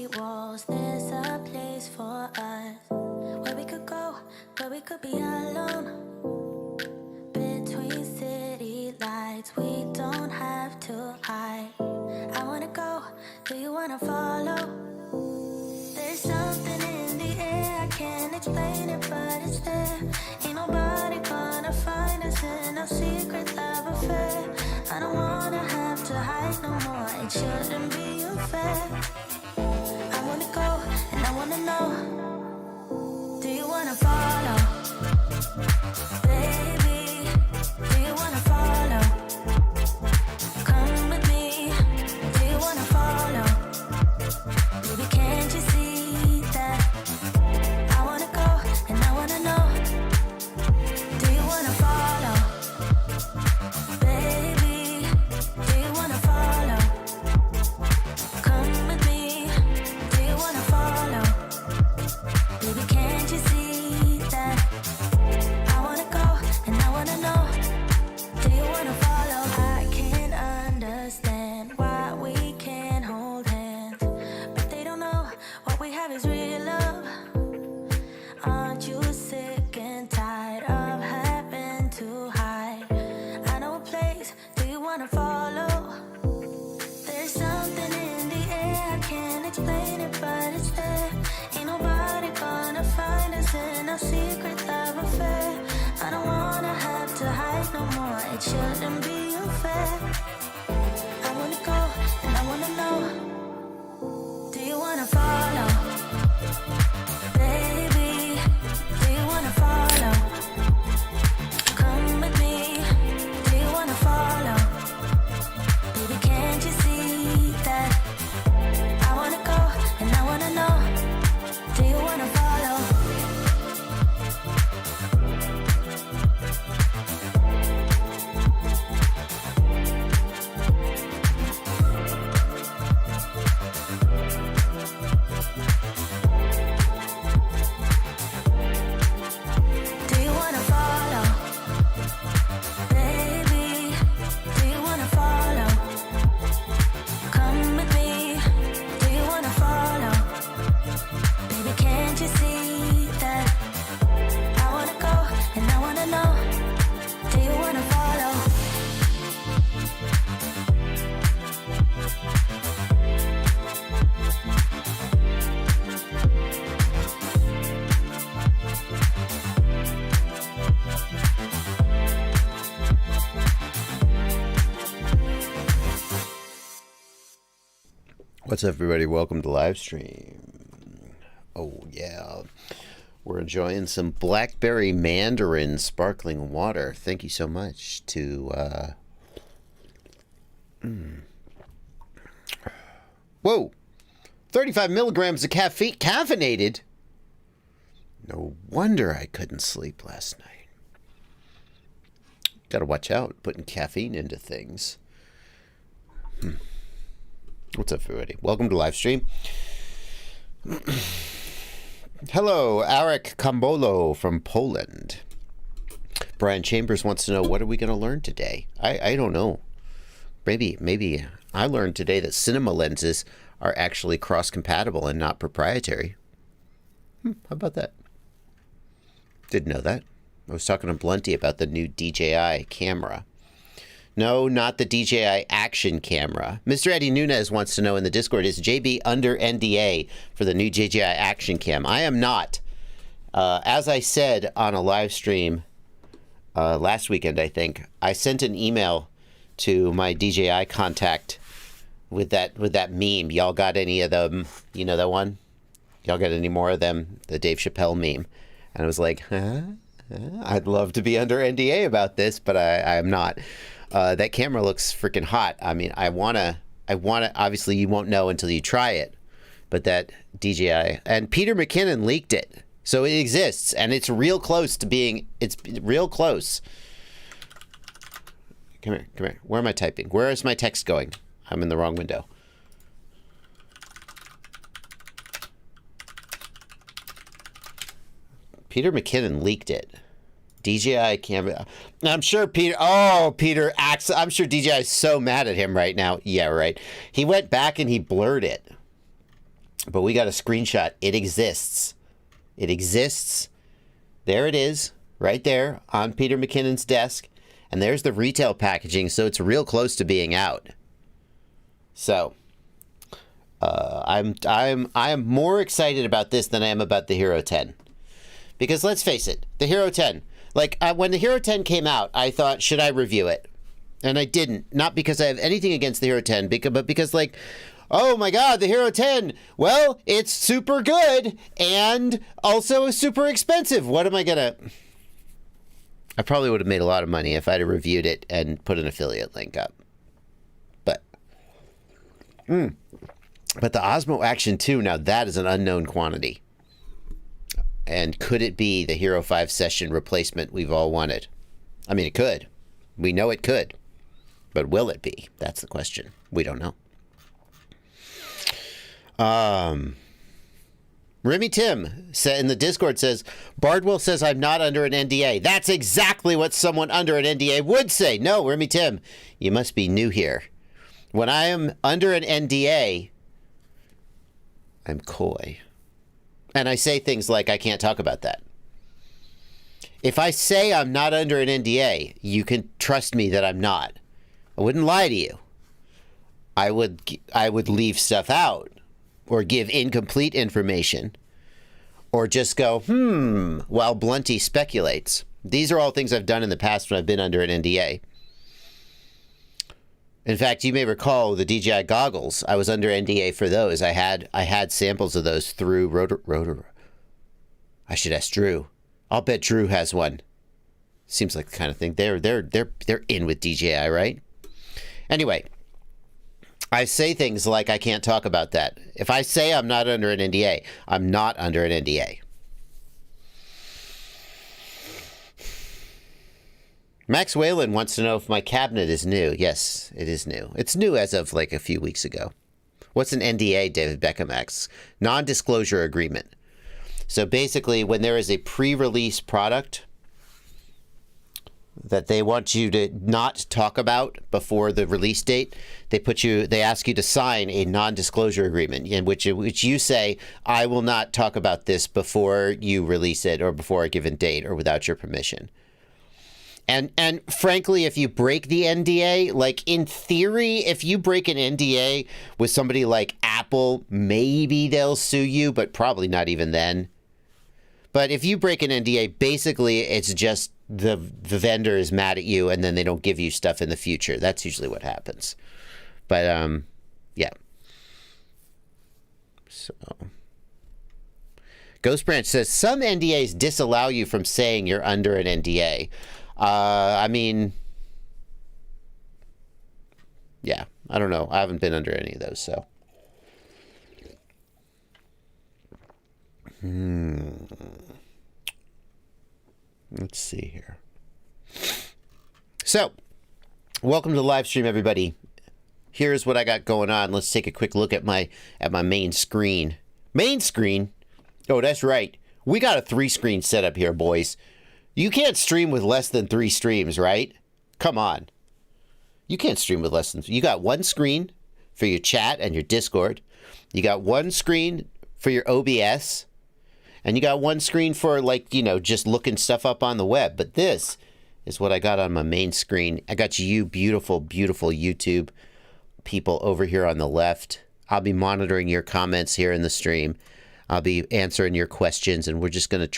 concrete walls. There's a place for us where we could go, where we could be alone. Between city lights, we don't have to hide. I wanna go, do you wanna follow? There's something in the air, I can't explain it, but it's there. Ain't nobody gonna find us in our secret love affair. I don't wanna have to hide no more, it shouldn't be unfair. I wanna go, and I wanna know, do you wanna follow? Baby, do you wanna follow? Come with me, do you wanna follow? Baby, can't you see that? I wanna go, and I wanna know, do you wanna follow? Baby, do you wanna follow? Come with me, do you wanna follow? Baby, can't you see that? I wanna go, and I wanna know, do you wanna follow? I can't understand why we can't hold hands, but they don't know what we have is real love. Aren't you sick and tired of having to hide? I know a place, do you wanna follow? There's something in the air, I can't explain it, but it's there. Ain't nobody gonna find us in our secret love affair. I don't wanna have to hide no more, it shouldn't be unfair. I wanna go, and I wanna know, do you wanna follow? Baby, do you wanna follow? Come with me, do you wanna follow? Baby, can't you see that? I wanna go, and I wanna know, do you wanna follow? Do you wanna follow? Baby, do you wanna follow? Come with me, do you wanna follow? Baby, can't you see that? I wanna go, and I wanna know, do you wanna follow? What's up, everybody? Welcome to Livestream. Oh, yeah. We're enjoying some blackberry mandarin sparkling water. Thank you so much to... Whoa! 35 milligrams of caffeine. Caffeinated? No wonder I couldn't sleep last night. Gotta watch out putting caffeine into things. What's up, everybody? Welcome to Livestream. Hello, Arek Kambolo from Poland. Brian Chambers wants to know, what are we going to learn today? I don't know. Maybe I learned today that cinema lenses are actually cross-compatible and not proprietary. How about that? Didn't know that. I was talking to Blunty about the new DJI camera. No, not the DJI action camera. Mr. Eddie Nunez wants to know in the Discord, is JB under NDA for the new DJI action cam? I am not. As I said on a live stream last weekend, I think, I sent an email to my DJI contact with that meme. Y'all got any of them? You know that one? Y'all got any more of them? The Dave Chappelle meme. And I was like, I'd love to be under NDA about this, but I'm not. That camera looks freaking hot. I mean, I wanna, obviously you won't know until you try it, but that DJI, and Peter McKinnon leaked it. So it exists, and it's real close to being, it's real close. Come here. Where am I typing? Where is my text going? I'm in the wrong window. Peter McKinnon leaked it. DJI camera. I'm sure Peter. Oh, Peter acts. I'm sure DJI is so mad at him right now. Yeah, right. He went back and he blurred it. But we got a screenshot. It exists. It exists. There it is, right there on Peter McKinnon's desk. And there's the retail packaging, so it's real close to being out. So, I'm more excited about this than I am about the Hero 10. Because let's face it, the Hero 10, like when the Hero 10 came out, I thought, should I review it? And I didn't. Not because I have anything against the Hero 10, but because like, oh my God, the Hero 10. Well, it's super good and also super expensive. What am I gonna? I probably would have made a lot of money if I'd have reviewed it and put an affiliate link up. But the Osmo Action 2, now that is an unknown quantity. And could it be the Hero 5 session replacement we've all wanted? I mean, it could. We know it could. But will it be? That's the question. We don't know. Remy Tim in the Discord says, Bardwell says I'm not under an NDA. That's exactly what someone under an NDA would say. No, Remy Tim, you must be new here. When I am under an NDA, I'm coy. And I say things like, I can't talk about that. If I say I'm not under an NDA, you can trust me that I'm not. I wouldn't lie to you. I would leave stuff out or give incomplete information or just go, while Blunty speculates. These are all things I've done in the past when I've been under an NDA. In fact, you may recall the DJI goggles. I was under NDA for those. I had samples of those through Rotor. I should ask Drew. I'll bet Drew has one. Seems like the kind of thing. They're in with DJI, right? Anyway, I say things like I can't talk about that. If I say I'm not under an NDA, I'm not under an NDA. Max Whalen wants to know if my cabinet is new. Yes, it is new. It's new as of like a few weeks ago. What's an NDA, David Beckham asks? Non-disclosure agreement. So basically, when there is a pre-release product that they want you to not talk about before the release date, they ask you to sign a non-disclosure agreement in which you say, I will not talk about this before you release it or before a given date or without your permission. And frankly, if you break the NDA, like in theory, if you break an NDA with somebody like Apple, maybe they'll sue you, but probably not even then. But if you break an NDA, basically it's just the vendor is mad at you and then they don't give you stuff in the future. That's usually what happens. But yeah. So Ghost Branch says some NDAs disallow you from saying you're under an NDA. I mean, yeah, I don't know. I haven't been under any of those, so. Let's see here. So, welcome to the live stream, everybody. Here's what I got going on. Let's take a quick look at my main screen. Main screen? Oh, that's right. We got a 3-screen setup here, boys. You can't stream with less than 3 streams, right? Come on. You can't stream with less than... You got one screen for your chat and your Discord. You got one screen for your OBS. And you got one screen for, like, you know, just looking stuff up on the web. But this is what I got on my main screen. I got you beautiful, beautiful YouTube people over here on the left. I'll be monitoring your comments here in the stream. I'll be answering your questions, and we're just gonna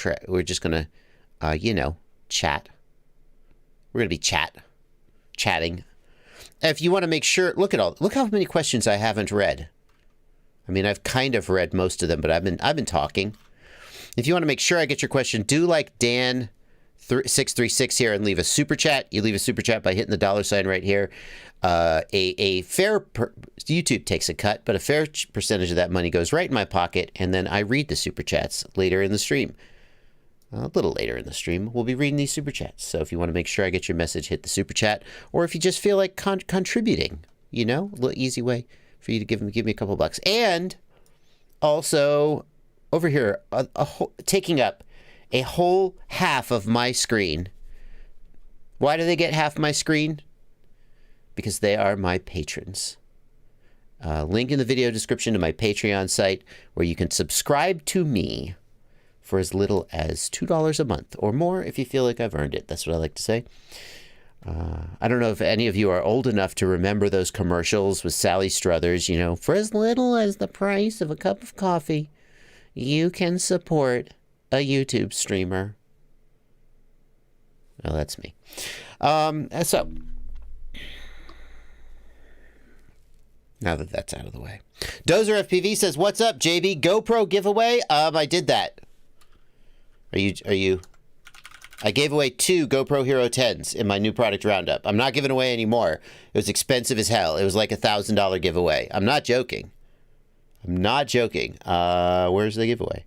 you know, chat. We're gonna be chatting. If you want to make sure, look how many questions I haven't read. I mean, I've kind of read most of them, but I've been talking. If you want to make sure I get your question, do like Dan 636 here and leave a super chat. You leave a super chat by hitting the $ right here. YouTube takes a cut, but a fair percentage of that money goes right in my pocket, and then I read the super chats later in the stream. A little later in the stream, we'll be reading these super chats. So if you want to make sure I get your message, hit the super chat. Or if you just feel like contributing, you know, a little easy way for you to give me a couple bucks. And also over here, taking up a whole half of my screen. Why do they get half my screen? Because they are my patrons. Link in the video description to my Patreon site where you can subscribe to me for as little as $2 a month or more if you feel like I've earned it. That's what I like to say. I don't know if any of you are old enough to remember those commercials with Sally Struthers, you know, for as little as the price of a cup of coffee, you can support a YouTube streamer. Well, that's me. So, now that that's out of the way. Dozer FPV says, what's up, JB? GoPro giveaway? I did that. Are you... I gave away 2 GoPro Hero 10s in my new product roundup. I'm not giving away any more. It was expensive as hell. It was like $1,000 giveaway. I'm not joking. I'm not joking. Where's the giveaway?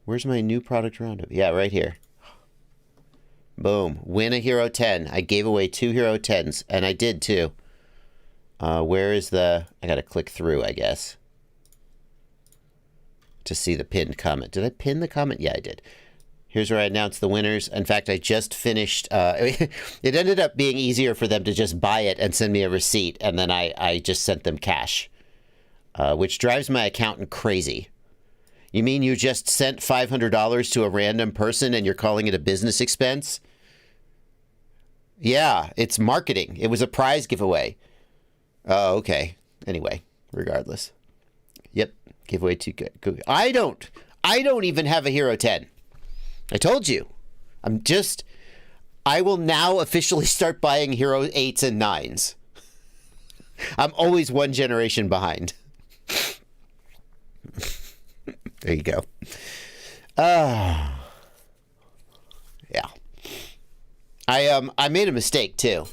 Where's my new product roundup? Yeah, right here. Boom. Win a Hero 10. I gave away 2 Hero 10s, and I did too. Where is the... I gotta click through, I guess, to see the pinned comment. Did I pin the comment? Yeah, I did. Here's where I announced the winners. In fact, I just finished... it ended up being easier for them to just buy it and send me a receipt, and then I just sent them cash, which drives my accountant crazy. You mean you just sent $500 to a random person and you're calling it a business expense? Yeah, it's marketing. It was a prize giveaway. Oh, okay. Anyway, regardless. Yep, giveaway 2. I don't even have a Hero 10. I told you. I will now officially start buying Hero 8s and 9s. I'm always one generation behind. There you go. Yeah. I made a mistake too.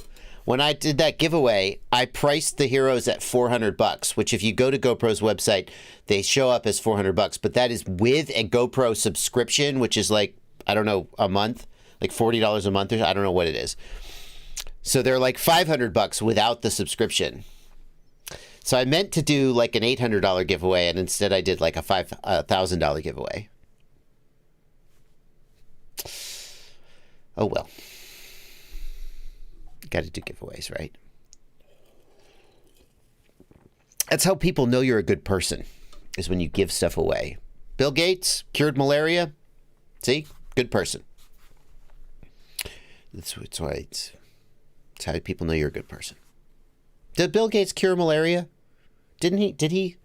When I did that giveaway, I priced the Heroes at $400, which if you go to GoPro's website, they show up as $400, but that is with a GoPro subscription, which is like, I don't know, a month, like $40 a month, or I don't know what it is. So they're like $500 without the subscription. So I meant to do like an $800 giveaway, and instead I did like a $1,000 giveaway. Oh well. Got to do giveaways, right? That's how people know you're a good person, is when you give stuff away. Bill Gates cured malaria. See? Good person. That's how people know you're a good person. Did Bill Gates cure malaria? Didn't he? Did he?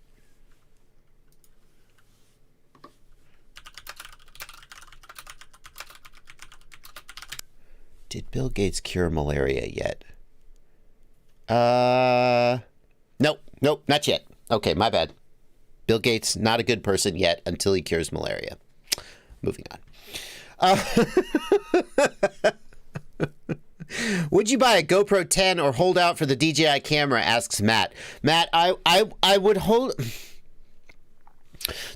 Did Bill Gates cure malaria yet? Nope, not yet. Okay, my bad. Bill Gates, not a good person yet until he cures malaria. Moving on. Would you buy a GoPro 10 or hold out for the DJI camera, asks Matt. Matt, I would hold...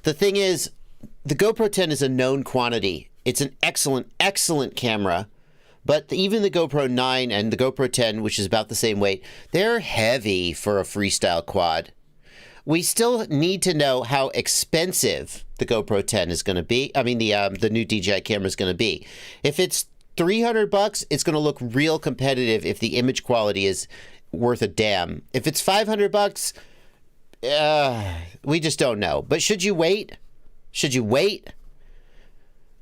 The thing is, the GoPro 10 is a known quantity. It's an excellent camera. But even the GoPro 9 and the GoPro 10, which is about the same weight, they're heavy for a freestyle quad. We still need to know how expensive the GoPro 10 is going to be. I mean, the new DJI camera is going to be. If it's $300, it's going to look real competitive if the image quality is worth a damn. If it's $500, we just don't know. But should you wait? Should you wait?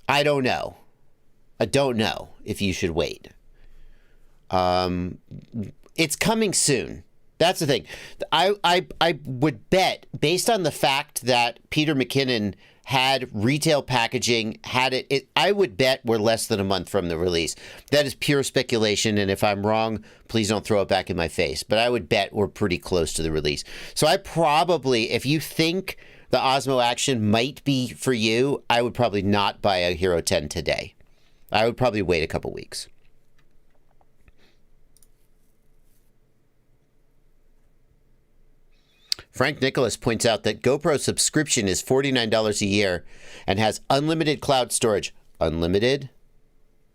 I don't know. I don't know if you should wait. It's coming soon. That's the thing. I would bet, based on the fact that Peter McKinnon had retail packaging, I would bet we're less than a month from the release. That is pure speculation, and if I'm wrong, please don't throw it back in my face. But I would bet we're pretty close to the release. So I probably, if you think the Osmo Action might be for you, I would probably not buy a Hero 10 today. I would probably wait a couple weeks. Frank Nicholas points out that GoPro subscription is $49 a year and has unlimited cloud storage. Unlimited?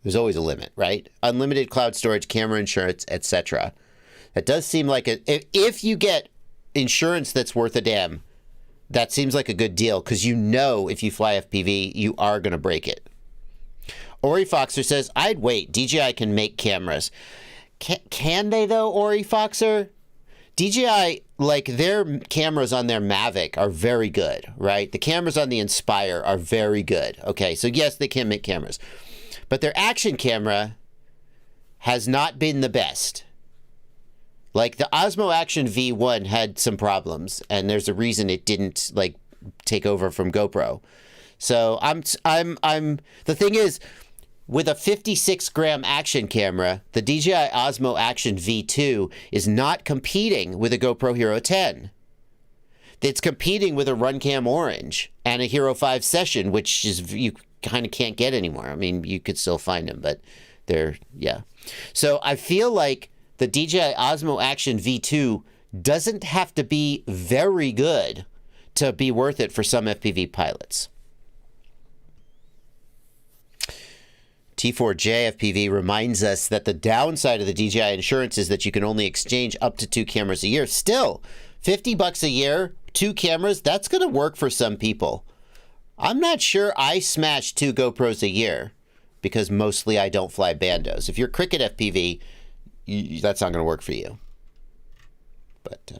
There's always a limit, right? Unlimited cloud storage, camera insurance, etc. That does seem like if you get insurance that's worth a damn, that seems like a good deal, because you know if you fly FPV, you are going to break it. Ori Foxer says, I'd wait. DJI can make cameras. Can they, though, Ori Foxer? DJI, like their cameras on their Mavic are very good, right? The cameras on the Inspire are very good. Okay, so yes, they can make cameras. But their action camera has not been the best. Like the Osmo Action V1 had some problems, and there's a reason it didn't like take over from GoPro. So the thing is, with a 56-gram action camera, the DJI Osmo Action V2 is not competing with a GoPro Hero 10. It's competing with a Runcam Orange and a Hero 5 Session, which is you kind of can't get anymore. I mean, you could still find them, but they're, yeah. So I feel like the DJI Osmo Action V2 doesn't have to be very good to be worth it for some FPV pilots. T4J FPV reminds us that the downside of the DJI insurance is that you can only exchange up to 2 cameras a year. Still, $50 a year, 2 cameras, that's going to work for some people. I'm not sure I smash 2 GoPros a year because mostly I don't fly bandos. If you're Cricket FPV, that's not going to work for you. But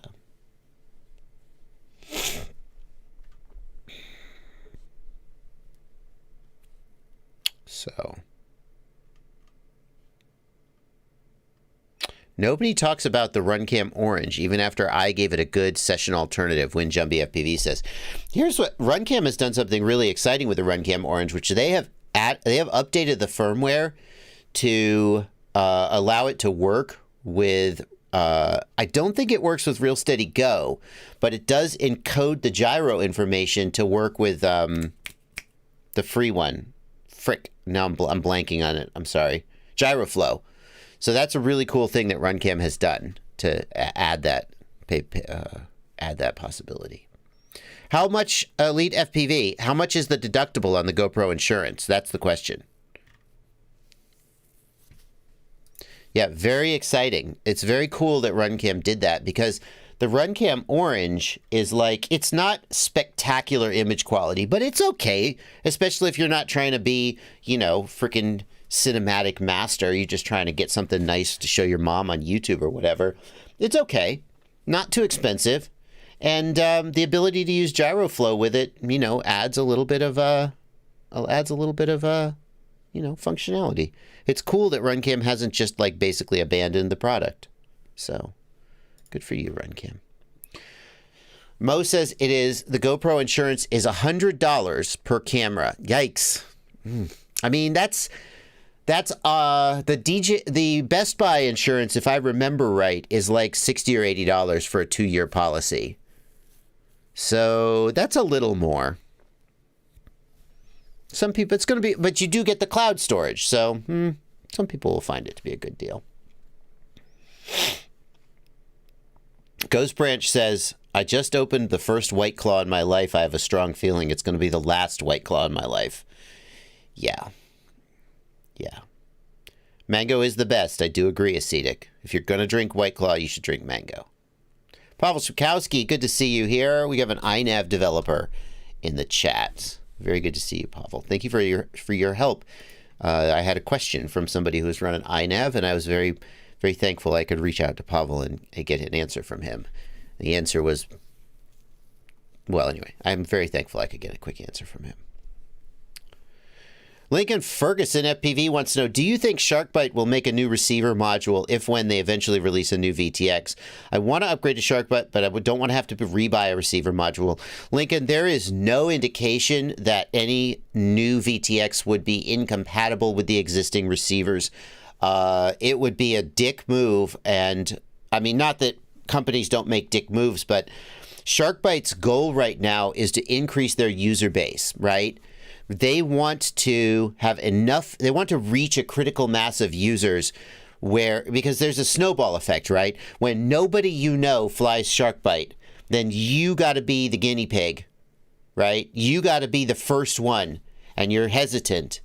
so nobody talks about the Runcam Orange, even after I gave it a good session alternative, when Jumbie FPV says. Here's what Runcam has done, something really exciting with the Runcam Orange, which they have updated the firmware to allow it to work with, I don't think it works with Real Steady Go, but it does encode the gyro information to work with the free one. Frick, now I'm blanking on it. I'm sorry. Gyroflow. So that's a really cool thing that Runcam has done to add that possibility. How much, Elite FPV, how much is the deductible on the GoPro insurance? That's the question. Yeah, very exciting. It's very cool that Runcam did that, because the Runcam Orange is like, it's not spectacular image quality, but it's okay, especially if you're not trying to be, you know, freaking cinematic master. You're just trying to get something nice to show your mom on YouTube or whatever. It's okay. Not too expensive. And the ability to use Gyroflow with it, you know, adds a little bit of, you know, functionality. It's cool that Runcam hasn't just like basically abandoned the product. So good for you, Runcam. Mo says it is, the GoPro insurance is $100 per camera. Yikes. I mean, that's the Best Buy insurance, if I remember right, is like $60 or $80 for a 2-year policy. So that's a little more. Some people, it's going to be, but you do get the cloud storage. So some people will find it to be a good deal. Ghost Branch says, I just opened the first White Claw in my life. I have a strong feeling it's going to be the last White Claw in my life. Yeah. Yeah. Mango is the best. I do agree, Ascetic. If you're going to drink White Claw, you should drink mango. Pavel Sukowski, good to see you here. We have an iNav developer in the chat. Very good to see you, Pavel. Thank you for your help. I had a question from somebody who was running iNav, and I was very, very thankful I could reach out to Pavel and get an answer from him. The answer was, well, anyway, I'm very thankful I could get a quick answer from him. Lincoln Ferguson FPV wants to know, do you think SharkByte will make a new receiver module if when they eventually release a new VTX? I want to upgrade to SharkByte, but I don't want to have to rebuy a receiver module. Lincoln, there is no indication that any new VTX would be incompatible with the existing receivers. It would be a dick move, and I mean, not that companies don't make dick moves, but SharkByte's goal right now is to increase their user base, right? They want to have enough, they want to reach a critical mass of users where, because there's a snowball effect, right? When nobody you know flies SharkByte, then you got to be the guinea pig, right? You got to be the first one, and you're hesitant.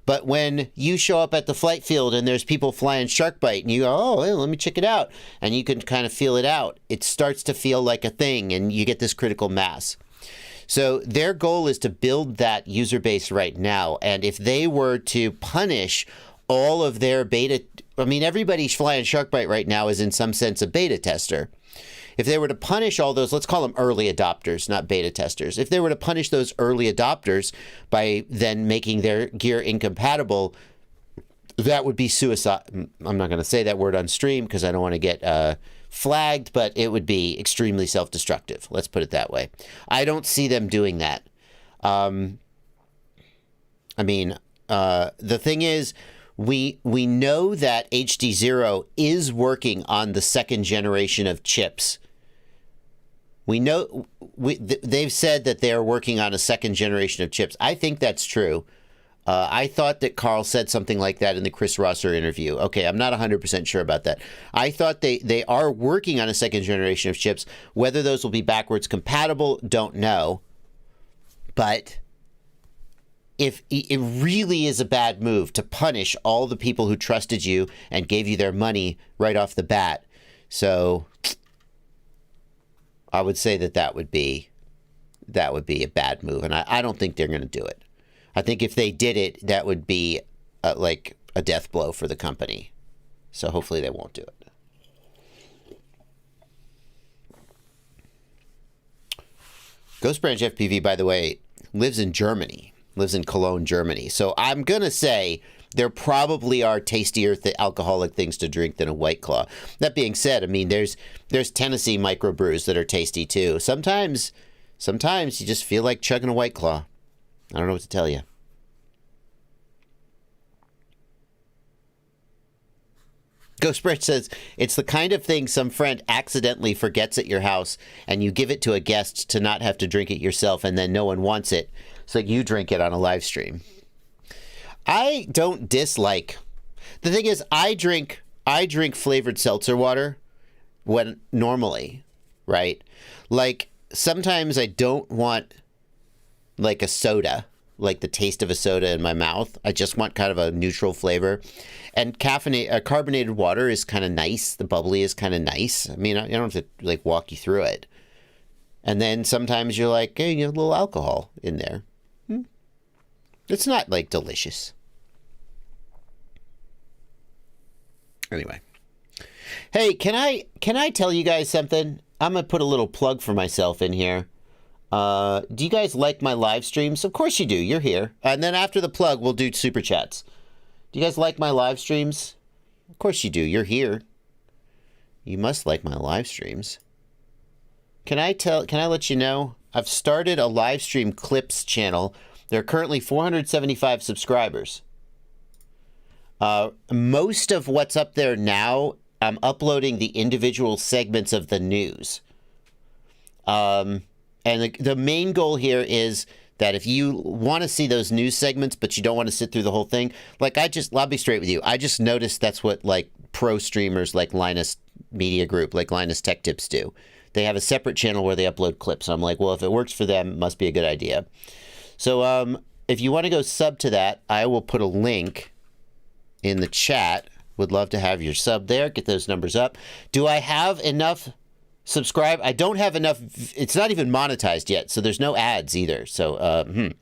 But when you show up at the flight field and there's people flying SharkByte and you go, oh, hey, let me check it out, and you can kind of feel it out, it starts to feel like a thing, and you get this critical mass. So their goal is to build that user base right now. And if they were to punish all of their beta. I mean, everybody flying SharkByte right now is in some sense a beta tester. If they were to punish all those, let's call them early adopters, not beta testers. If they were to punish those early adopters by then making their gear incompatible, that would be suicide. I'm not going to say that word on stream because I don't want to get flagged, but it would be extremely self-destructive. Let's put it that way. I don't see them doing that. I mean, the thing is, we know that HD0 is working on the second generation of chips. We know they've said that they're working on a second generation of chips. I think that's true. I thought that Carl said something like that in the Chris Rosser interview. Okay, I'm not 100% sure about that. I thought they are working on a second generation of chips. Whether those will be backwards compatible, don't know. But if it really is a bad move to punish all the people who trusted you and gave you their money right off the bat. So I would say that would be a bad move, and I don't think they're going to do it. I think if they did it, that would be like a death blow for the company. So hopefully they won't do it. Ghost Branch FPV, by the way, lives in Germany, lives in Cologne, Germany. So I'm going to say there probably are tastier alcoholic things to drink than a White Claw. That being said, I mean, there's Tennessee microbrews that are tasty too. Sometimes you just feel like chugging a White Claw. I don't know what to tell you. Ghost Branch says, it's the kind of thing some friend accidentally forgets at your house and you give it to a guest to not have to drink it yourself and then no one wants it, so you drink it on a live stream. I don't dislike. The thing is, I drink flavored seltzer water when normally, right? Like sometimes I don't want like a soda, like the taste of a soda in my mouth. I just want kind of a neutral flavor. And carbonated water is kind of nice. The bubbly is kind of nice. I mean, I don't have to like walk you through it. And then sometimes you're like, hey, you have a little alcohol in there. It's not like delicious. Anyway. Hey, can I tell you guys something? I'm going to put a little plug for myself in here. Do you guys like my live streams? Of course you do. You're here. And then after the plug, we'll do super chats. Do you guys like my live streams? Of course you do. You're here. You must like my live streams. Can I let you know? I've started a live stream clips channel. There are currently 475 subscribers. Most of what's up there now, I'm uploading the individual segments of the news. And the main goal here is that if you want to see those news segments, but you don't want to sit through the whole thing, like I'll be straight with you. I just noticed that's what like pro streamers like Linus Media Group, like Linus Tech Tips do. They have a separate channel where they upload clips. I'm like, well, if it works for them, it must be a good idea. So if you want to go sub to that, I will put a link in the chat. Would love to have your sub there. Get those numbers up. Do I have enough subscribe? I don't have enough. It's not even monetized yet, so there's no ads either. So,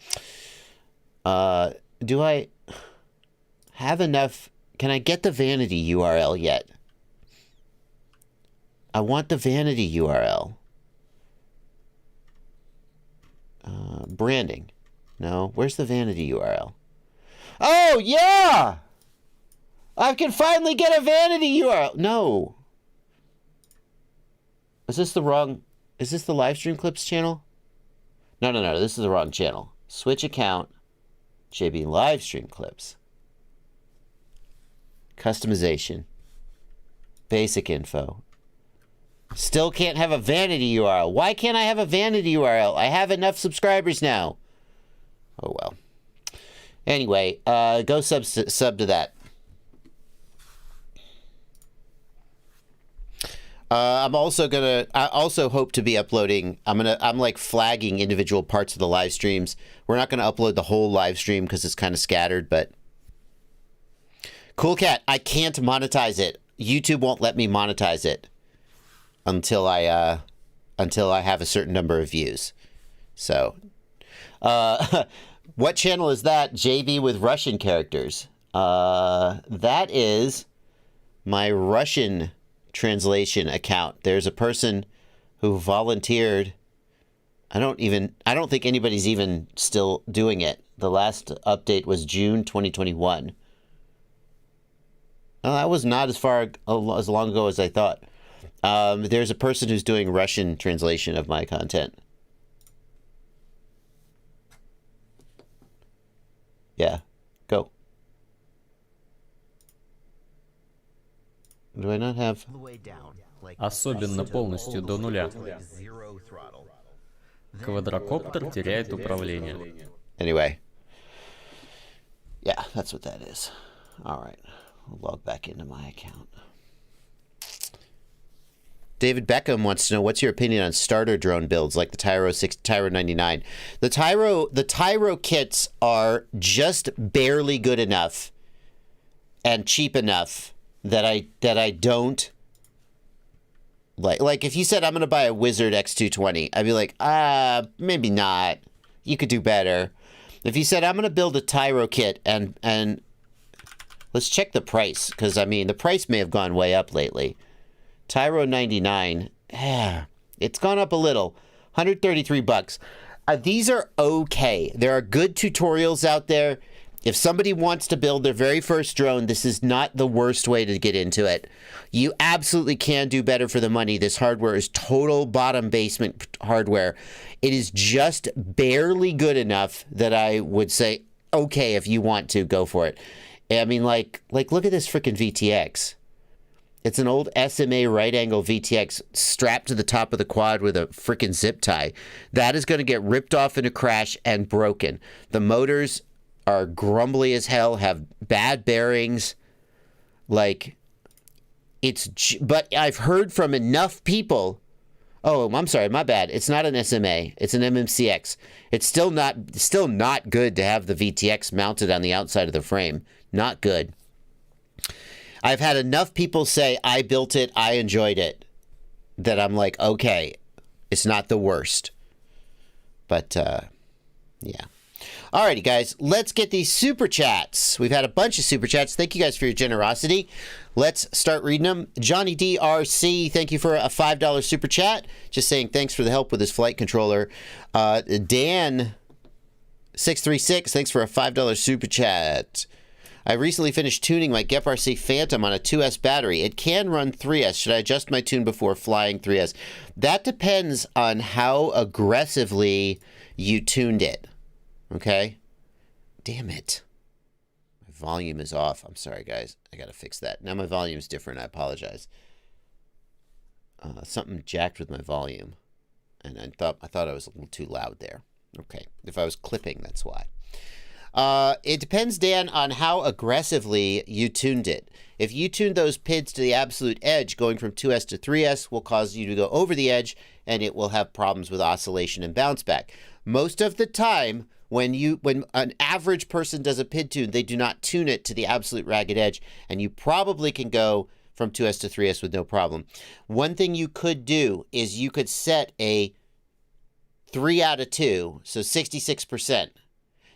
do I have enough? Can I get the vanity URL yet? I want the vanity URL. Branding. No, where's the vanity URL? Oh, yeah! I can finally get a vanity URL. No. Is this the live stream clips channel? No, this is the wrong channel. Switch account, JB live stream clips. Customization. Basic info. Still can't have a vanity URL. Why can't I have a vanity URL? I have enough subscribers now. Oh, well. Anyway, go sub to that. I also hope to be uploading. I'm like flagging individual parts of the live streams. We're not gonna upload the whole live stream because it's kind of scattered, but Cool Cat, I can't monetize it. YouTube won't let me monetize it until I have a certain number of views. So, what channel is that? JB with Russian characters. That is my Russian translation account. There's a person who volunteered. I don't think anybody's even still doing it. The last update was June 2021. Well, that was not as long ago as I thought. There's a person who's doing Russian translation of my content. Yeah, go. Do I not have... Особенно полностью до нуля. Квадрокоптер теряет управление. Anyway. Yeah, that's what that is. All right. I'll log back into my account. David Beckham wants to know, what's your opinion on starter drone builds like the Tyro 6, Tyro 99? The Tyro kits are just barely good enough and cheap enough that I don't like if you said I'm going to buy a Wizard X220, I'd be like, maybe not. You could do better. If you said I'm going to build a Tyro kit and let's check the price, because I mean the price may have gone way up lately. Tyro 99, it's gone up a little, $133. These are okay. There are good tutorials out there. If somebody wants to build their very first drone, this is not the worst way to get into it. You absolutely can do better for the money. This hardware is total bottom basement hardware. It is just barely good enough that I would say, okay, if you want to, go for it. I mean, like look at this freaking VTX. It's an old SMA right-angle VTX strapped to the top of the quad with a freaking zip tie. That is going to get ripped off in a crash and broken. The motors are grumbly as hell, have bad bearings. Like, but I've heard from enough people. Oh, I'm sorry, my bad. It's not an SMA. It's an MMCX. It's still not good to have the VTX mounted on the outside of the frame. Not good. I've had enough people say, I built it, I enjoyed it, that I'm like, okay, it's not the worst. But, yeah. Alrighty, guys, let's get these super chats. We've had a bunch of super chats. Thank you guys for your generosity. Let's start reading them. Johnny DRC, thank you for a $5 super chat. Just saying thanks for the help with this flight controller. Dan636, thanks for a $5 super chat. I recently finished tuning my GEP-RC Phantom on a 2S battery. It can run 3S. Should I adjust my tune before flying 3S? That depends on how aggressively you tuned it. Okay? Damn it. My volume is off. I'm sorry, guys. I gotta fix that. Now my volume's different. I apologize. Something jacked with my volume. And I thought I was a little too loud there. Okay. If I was clipping, that's why. It depends, Dan, on how aggressively you tuned it. If you tuned those PIDs to the absolute edge, going from 2S to 3S will cause you to go over the edge, and it will have problems with oscillation and bounce back. Most of the time, when an average person does a PID tune, they do not tune it to the absolute ragged edge, and you probably can go from 2S to 3S with no problem. One thing you could do is you could set a 3 out of 2, so 66%.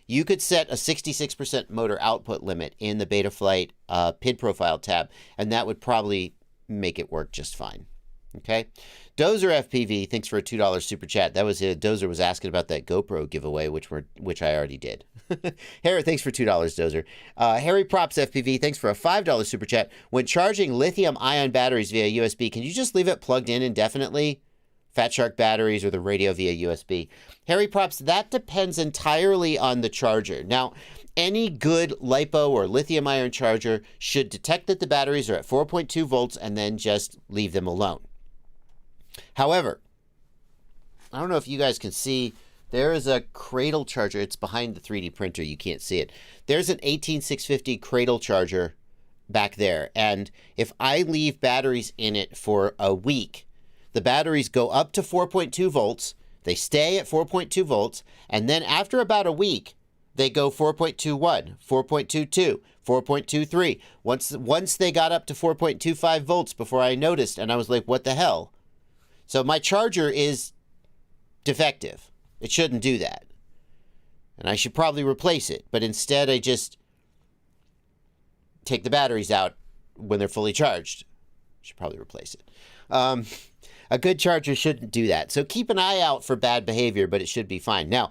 You could set a 66% motor output limit in the Betaflight PID profile tab, and that would probably make it work just fine. Okay? Dozer FPV, thanks for a $2 super chat. That was it. Dozer was asking about that GoPro giveaway, which I already did. Harry, thanks for $2, Dozer. Harry Props FPV, thanks for a $5 super chat. When charging lithium-ion batteries via USB, can you just leave it plugged in indefinitely? Fat Shark batteries or the radio via USB. Harry Props, that depends entirely on the charger. Now, any good LiPo or lithium-ion charger should detect that the batteries are at 4.2 volts and then just leave them alone. However, I don't know if you guys can see, there is a cradle charger. It's behind the 3D printer. You can't see it. There's an 18650 cradle charger back there. And if I leave batteries in it for a week, the batteries go up to 4.2 volts, they stay at 4.2 volts, and then after about a week, they go 4.21, 4.22, 4.23. Once they got up to 4.25 volts before I noticed, and I was like, what the hell? So my charger is defective. It shouldn't do that. And I should probably replace it, but instead I just take the batteries out when they're fully charged. Should probably replace it. A good charger shouldn't do that. So keep an eye out for bad behavior, but it should be fine. Now,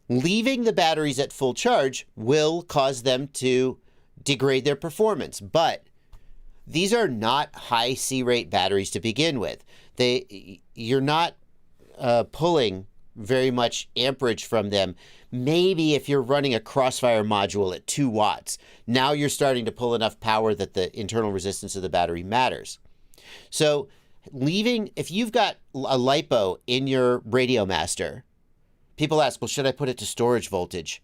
leaving the batteries at full charge will cause them to degrade their performance, but these are not high C-rate batteries to begin with. You're not pulling very much amperage from them. Maybe if you're running a Crossfire module at 2 watts, now you're starting to pull enough power that the internal resistance of the battery matters. So if you've got a LiPo in your Radio Master, people ask, well, should I put it to storage voltage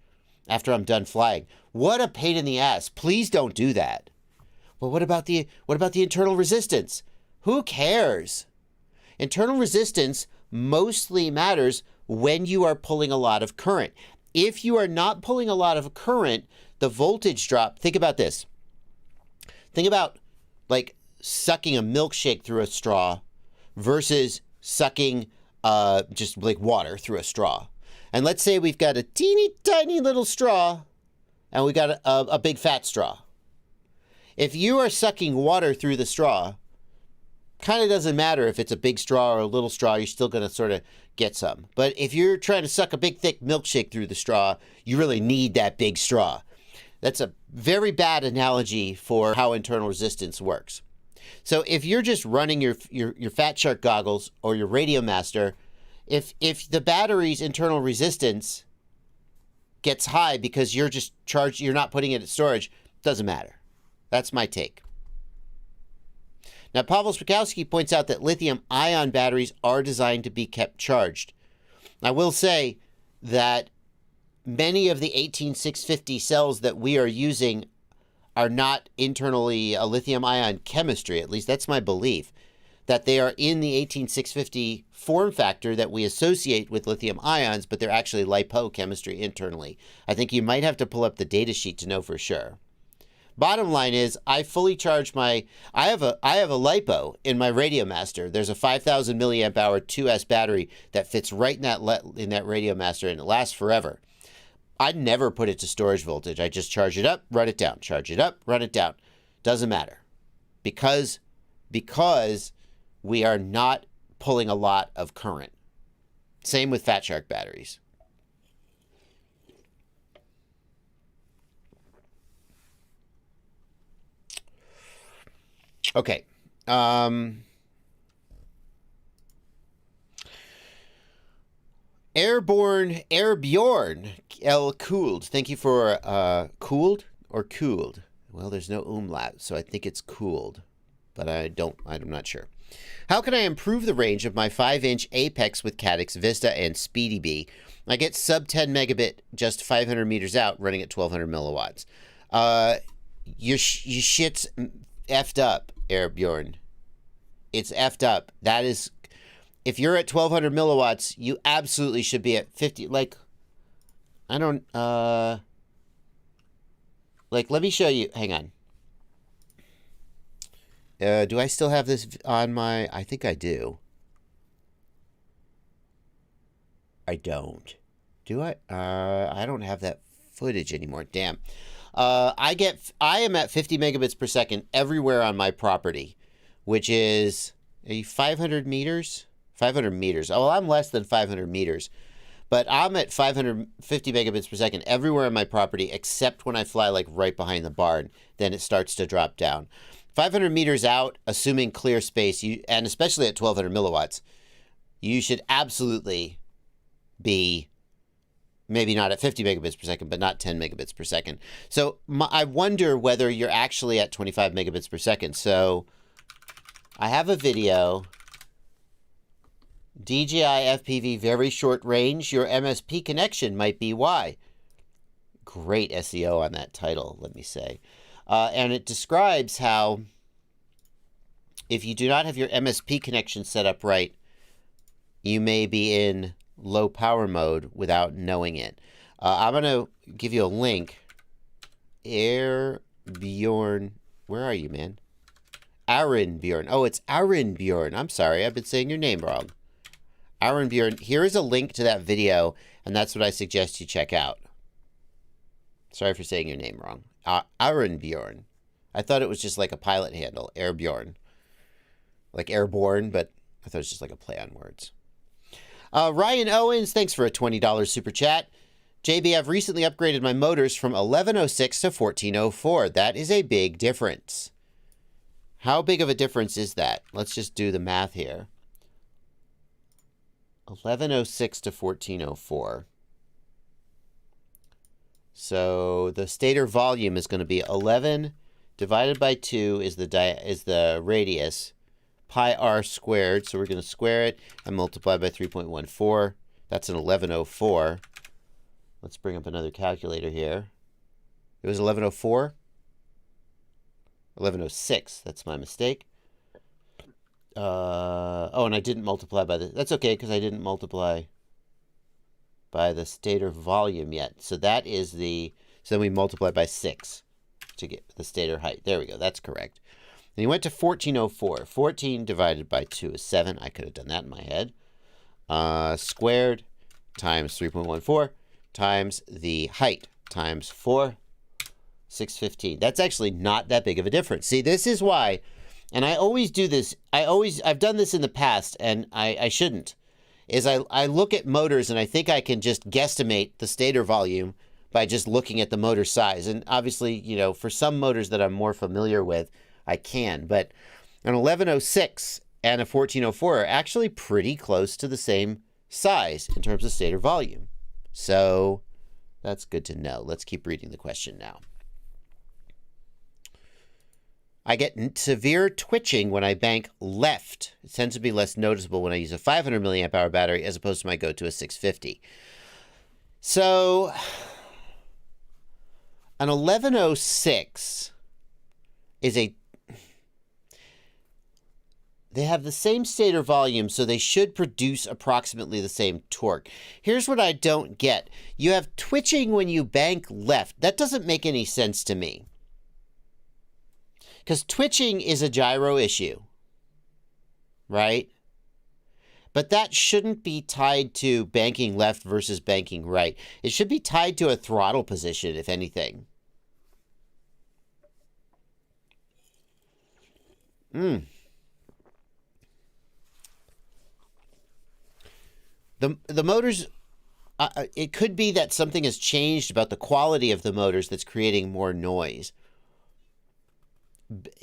after I'm done flying? What a pain in the ass. Please don't do that. Well, what about the internal resistance? Who cares? Internal resistance mostly matters when you are pulling a lot of current. If you are not pulling a lot of current, the voltage drop, think about this. Think about like sucking a milkshake through a straw versus sucking just like water through a straw. And let's say we've got a teeny tiny little straw and we got a big fat straw. If you are sucking water through the straw, kind of doesn't matter if it's a big straw or a little straw, you're still going to sort of get some. But if you're trying to suck a big thick milkshake through the straw, you really need that big straw. That's a very bad analogy for how internal resistance works. So if you're just running your Fat Shark goggles or your Radio Master, if the battery's internal resistance gets high because you're not putting it at storage, doesn't matter. That's my take. Now, Pavel Spakowski points out that lithium-ion batteries are designed to be kept charged. I will say that many of the 18650 cells that we are using are not internally a lithium-ion chemistry. At least that's my belief, that they are in the 18650 form factor that we associate with lithium ions, but they're actually LiPo chemistry internally. I think you might have to pull up the datasheet to know for sure. Bottom line is, I fully charge I have a LiPo in my Radio Master. There's a 5,000 milliamp hour 2S battery that fits right in that Radio Master, and it lasts forever. I'd never put it to storage voltage. I just charge it up, run it down, charge it up, run it down. Doesn't matter. Because we are not pulling a lot of current. Same with Fat Shark batteries. Okay. Airbjorn L. Cooled. Thank you for cooled or cooled. Well, there's no umlaut, so I think it's cooled, but I'm not sure. How can I improve the range of my 5-inch Apex with Caddx Vista and Speedy Bee? I get sub 10 megabit just 500 meters out running at 1200 milliwatts. Your shit's effed up, Airbjorn. It's effed up. That is, if you're at 1200 milliwatts, you absolutely should be at 50. Like, I don't, like, let me show you. Hang on. Do I still have this on my, I think I do. I don't. Do I? I don't have that footage anymore. Damn. I am at 50 megabits per second everywhere on my property, which is 500 meters? 500 meters. Oh, I'm less than 500 meters. But I'm at 550 megabits per second everywhere on my property, except when I fly like right behind the barn. Then it starts to drop down. 500 meters out, assuming clear space, and especially at 1200 milliwatts, you should absolutely be maybe not at 50 megabits per second, but not 10 megabits per second. So I wonder whether you're actually at 25 megabits per second. So I have a video. DJI FPV very short range. Your MSP connection might be why. Great SEO on that title, let me say. And it describes how if you do not have your MSP connection set up right, you may be in low power mode without knowing it. I'm going to give you a link. Airbjorn. Where are you, man? Arinbjorn. Oh, it's Arinbjorn. I'm sorry. I've been saying your name wrong. Arinbjorn. Here is a link to that video, and that's what I suggest you check out. Sorry for saying your name wrong. Arinbjorn. I thought it was just like a pilot handle, Airborne. Like airborne, but I thought it was just like a play on words. Ryan Owens, thanks for a $20 super chat. JB, I've recently upgraded my motors from 1106 to 1404. That is a big difference. How big of a difference is that? Let's just do the math here. 1106 to 1404. So the stator volume is going to be 11 divided by 2 is the radius, pi r squared. So we're going to square it and multiply by 3.14. That's an 1104. Let's bring up another calculator here. It was 1104? 1106. That's my mistake. Oh, and I didn't multiply by the... That's okay, because I didn't multiply by the stator volume yet. So that is the... So then we multiply by 6 to get the stator height. There we go. That's correct. And you went to 1404. 14 divided by 2 is 7. I could have done that in my head. Squared times 3.14 times the height times 4, 615. That's actually not that big of a difference. See, this is why, and I always do this. I've done this in the past, and I shouldn't, is I look at motors and I think I can just guesstimate the stator volume by just looking at the motor size. And obviously, you know, for some motors that I'm more familiar with, I can. But an 1106 and a 1404 are actually pretty close to the same size in terms of stator volume. So that's good to know. Let's keep reading the question now. I get severe twitching when I bank left. It tends to be less noticeable when I use a 500 milliamp hour battery as opposed to my go-to a 650. So an 1106 is a... They have the same stator volume, so they should produce approximately the same torque. Here's what I don't get. You have twitching when you bank left. That doesn't make any sense to me. Because twitching is a gyro issue, right? But that shouldn't be tied to banking left versus banking right. It should be tied to a throttle position, if anything. The motors, it could be that something has changed about the quality of the motors that's creating more noise.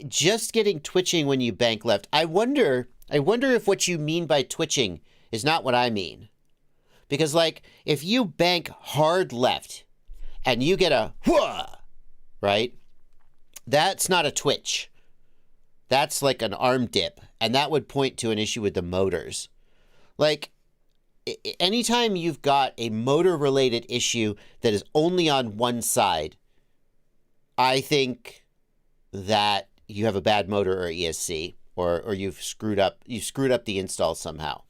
Just getting twitching when you bank left. I wonder if what you mean by twitching is not what I mean. Because, like, if you bank hard left and you get a whoa, right? That's not a twitch. That's like an arm dip. And that would point to an issue with the motors. Like, anytime you've got a motor-related issue that is only on one side, I think that you have a bad motor or ESC, or you've screwed up the install somehow.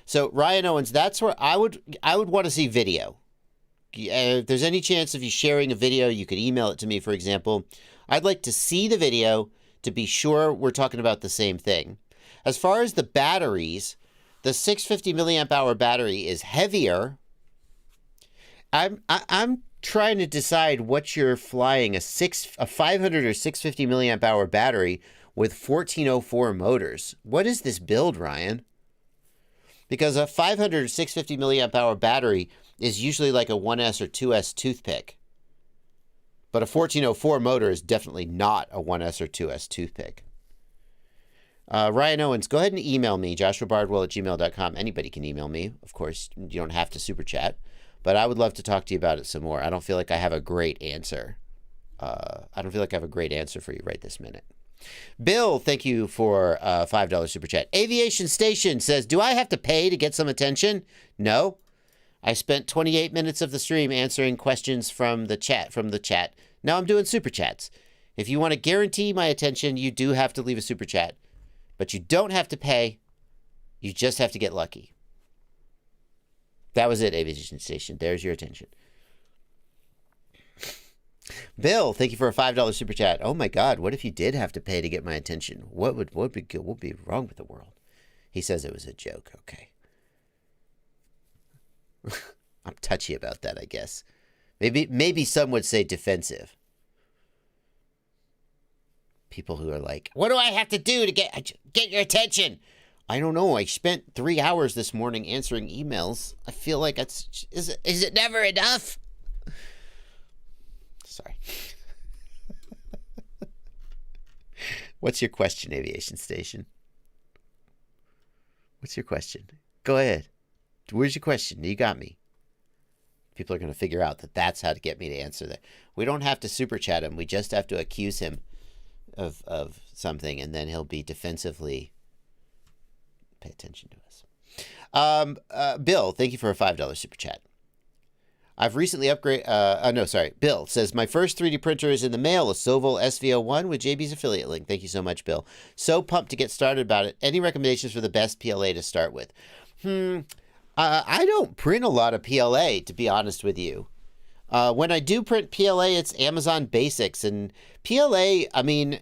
So Ryan Owens, that's where I would want to see video. If there's any chance of you sharing a video, you could email it to me, for example. I'd like to see the video to be sure we're talking about the same thing. As far as the batteries, the 650 milliamp hour battery is heavier. I'm trying to decide what you're flying, a 500 or 650 milliamp hour battery with 1404 motors. What is this build, Ryan? Because a 500 or 650 milliamp hour battery is usually like a 1S or 2S toothpick. But a 1404 motor is definitely not a 1S or 2S toothpick. Ryan Owens, go ahead and email me, joshuabardwell@gmail.com. Anybody can email me. Of course, you don't have to super chat. But I would love to talk to you about it some more. I don't feel like I have a great answer. I don't feel like I have a great answer for you right this minute. Bill, thank you for $5 super chat. Aviation Station says, do I have to pay to get some attention? No. I spent 28 minutes of the stream answering questions from the chat. Now I'm doing super chats. If you want to guarantee my attention, you do have to leave a super chat. But you don't have to pay. You just have to get lucky. That was it, Aviation Station. There's your attention. Bill, thank you for a $5 super chat. Oh my God, what if you did have to pay to get my attention? What would be wrong with the world? He says it was a joke. Okay. I'm touchy about that, I guess. Maybe some would say defensive. People who are like, what do I have to do to get your attention? I don't know. I spent 3 hours this morning answering emails. I feel like is it never enough? Sorry. What's your question, Aviation Station? What's your question? Go ahead. Where's your question? You got me. People are going to figure out that that's how to get me to answer that. We don't have to super chat him. We just have to accuse him of something, and then he'll be defensively pay attention to us. Bill, thank you for a $5 super chat. I've recently upgraded. Bill says, my first 3D printer is in the mail, a Sovol SV01 with JB's affiliate link. Thank you so much, Bill. So pumped to get started about it. Any recommendations for the best PLA to start with? I don't print a lot of PLA, to be honest with you. When I do print PLA, it's Amazon Basics. And PLA, I mean,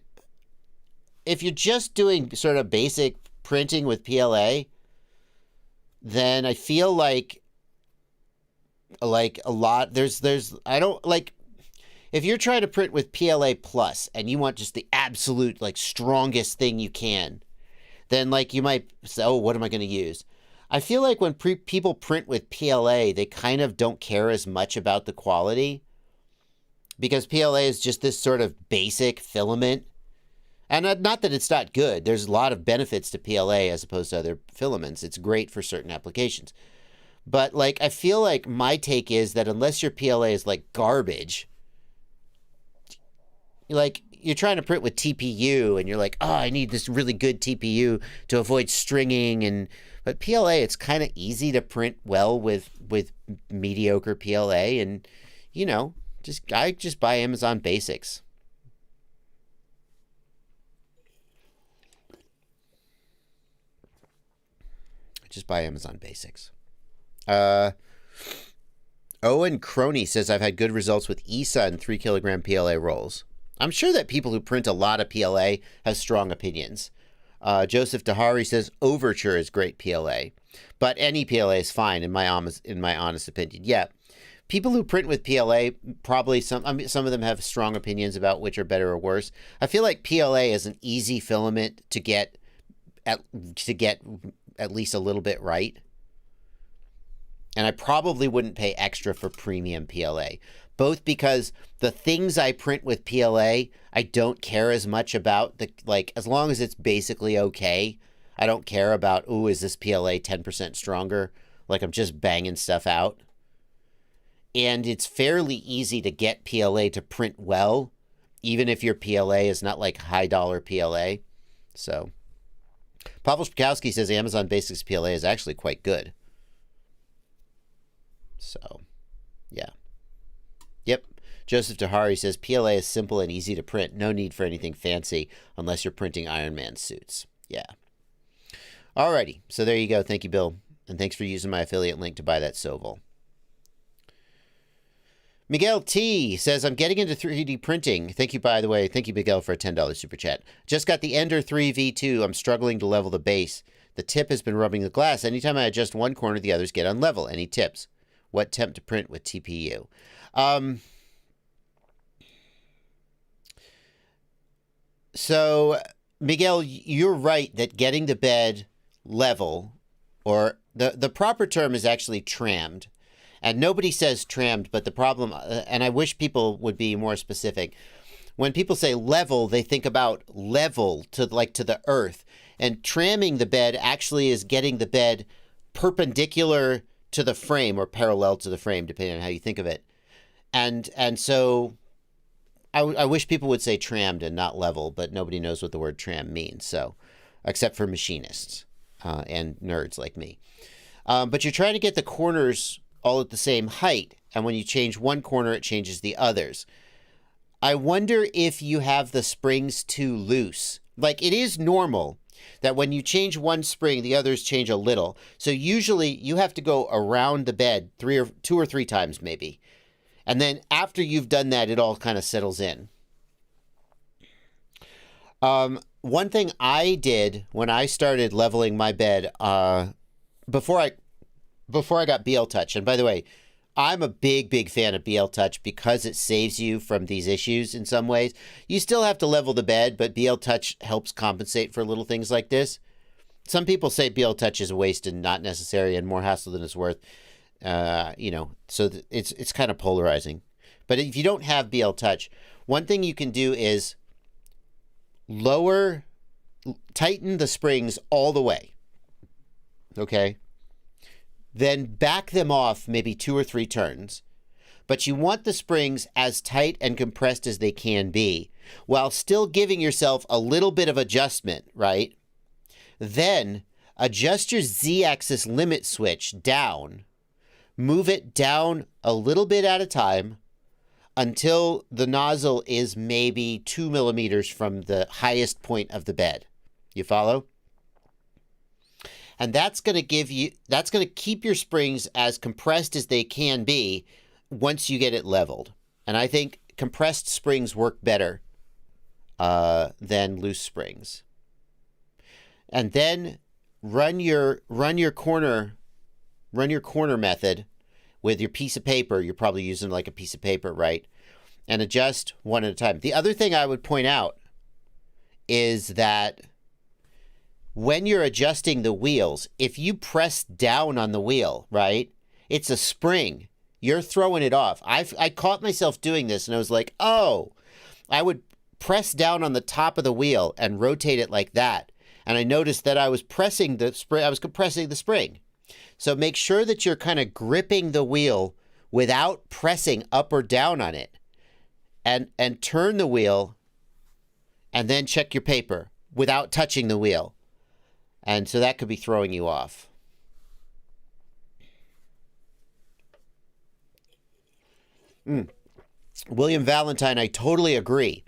if you're just doing sort of basic printing with PLA, then I feel like a lot, I don't like, if you're trying to print with PLA Plus and you want just the absolute, like, strongest thing you can, then, like, you might say, oh, what am I going to use? I feel like when people print with PLA, they kind of don't care as much about the quality because PLA is just this sort of basic filament. And not that it's not good. There's a lot of benefits to PLA as opposed to other filaments. It's great for certain applications. But, like, I feel like my take is that unless your PLA is, like, garbage, like, you're trying to print with TPU and you're like, oh, I need this really good TPU to avoid stringing. But PLA, it's kind of easy to print well with mediocre PLA. And, you know, I just buy Amazon Basics. Just buy Amazon Basics. Owen Crony says, I've had good results with ESA and 3 kilogram PLA rolls. I'm sure that people who print a lot of PLA have strong opinions. Joseph Dahari says, Overture is great PLA. But any PLA is fine, in my honest opinion. Yeah. People who print with PLA, probably some of them have strong opinions about which are better or worse. I feel like PLA is an easy filament to get at least a little bit right. And I probably wouldn't pay extra for premium PLA, both because the things I print with PLA, I don't care as much about. As long as it's basically okay, I don't care about, ooh, is this PLA 10% stronger? Like, I'm just banging stuff out. And it's fairly easy to get PLA to print well, even if your PLA is not like high-dollar PLA. So, Pavel Spakowski says Amazon Basics PLA is actually quite good. So, yeah. Yep. Joseph Dahari says PLA is simple and easy to print. No need for anything fancy unless you're printing Iron Man suits. Yeah. Alrighty. So there you go. Thank you, Bill. And thanks for using my affiliate link to buy that Sovol. Miguel T says, I'm getting into 3D printing. Thank you, by the way. Thank you, Miguel, for a $10 super chat. Just got the Ender 3 V2. I'm struggling to level the base. The tip has been rubbing the glass. Anytime I adjust one corner, the others get unlevel. Any tips? What temp to print with TPU? So, Miguel, you're right that getting the bed level, or the proper term is actually trammed. And nobody says trammed, but the problem, and I wish people would be more specific. When people say level, they think about level to the earth. And tramming the bed actually is getting the bed perpendicular to the frame or parallel to the frame, depending on how you think of it. And so I wish people would say trammed and not level, but nobody knows what the word tram means. So, except for machinists and nerds like me. But you're trying to get the corners all at the same height. And when you change one corner, it changes the others. I wonder if you have the springs too loose. Like, it is normal that when you change one spring, the others change a little. So usually you have to go around the bed two or three times maybe. And then after you've done that, it all kind of settles in. One thing I did when I started leveling my bed, before I got BL Touch, and by the way, I'm a big fan of BL Touch because it saves you from these issues in some ways. You still have to level the bed, but BL Touch helps compensate for little things like this. Some people say BL Touch is a waste and not necessary and more hassle than it's worth. So it's kind of polarizing. But if you don't have BL Touch, one thing you can do is tighten the springs all the way. Okay? Then back them off maybe 2 or 3 turns. But you want the springs as tight and compressed as they can be, while still giving yourself a little bit of adjustment, right? Then adjust your Z-axis limit switch down. Move it down a little bit at a time until the nozzle is maybe 2 millimeters from the highest point of the bed. You follow? And that's going to keep your springs as compressed as they can be once you get it leveled. And I think compressed springs work better than loose springs. And then run your corner method with your piece of paper. You're probably using like a piece of paper, right? And adjust one at a time. The other thing I would point out is that when you're adjusting the wheels, if you press down on the wheel, right, it's a spring. You're throwing it off. I caught myself doing this and I was like, oh, I would press down on the top of the wheel and rotate it like that. And I noticed that I was compressing the spring. So make sure that you're kind of gripping the wheel without pressing up or down on it. And turn the wheel and then check your paper without touching the wheel. And so that could be throwing you off. William Valentine, I totally agree.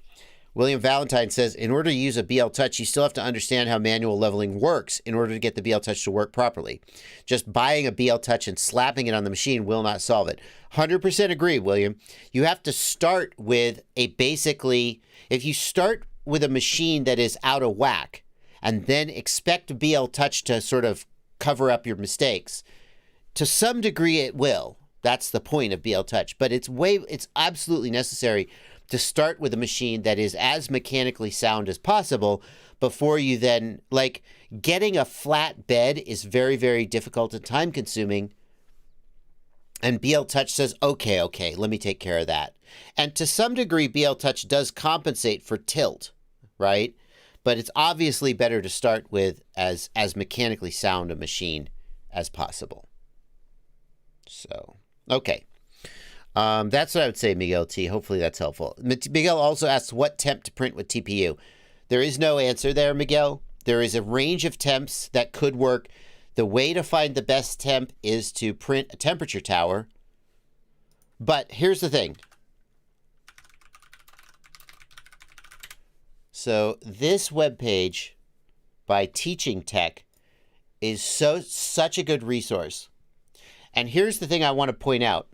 William Valentine says, in order to use a BL Touch, you still have to understand how manual leveling works in order to get the BL Touch to work properly. Just buying a BL Touch and slapping it on the machine will not solve it. 100% agree, William. You have to start with if you start with a machine that is out of whack and then expect BL Touch to sort of cover up your mistakes, to some degree it will. That's the point of BL Touch. But it's absolutely necessary to start with a machine that is as mechanically sound as possible before you then, like, getting a flat bed is very, very difficult and time consuming. And BL Touch says, okay, let me take care of that. And to some degree, BL Touch does compensate for tilt, right? But it's obviously better to start with as mechanically sound a machine as possible. So, okay. That's what I would say, Miguel T. Hopefully that's helpful. Miguel also asks what temp to print with TPU. There is no answer there, Miguel. There is a range of temps that could work. The way to find the best temp is to print a temperature tower. But here's the thing. So this webpage by Teaching Tech is such a good resource. And here's the thing I want to point out.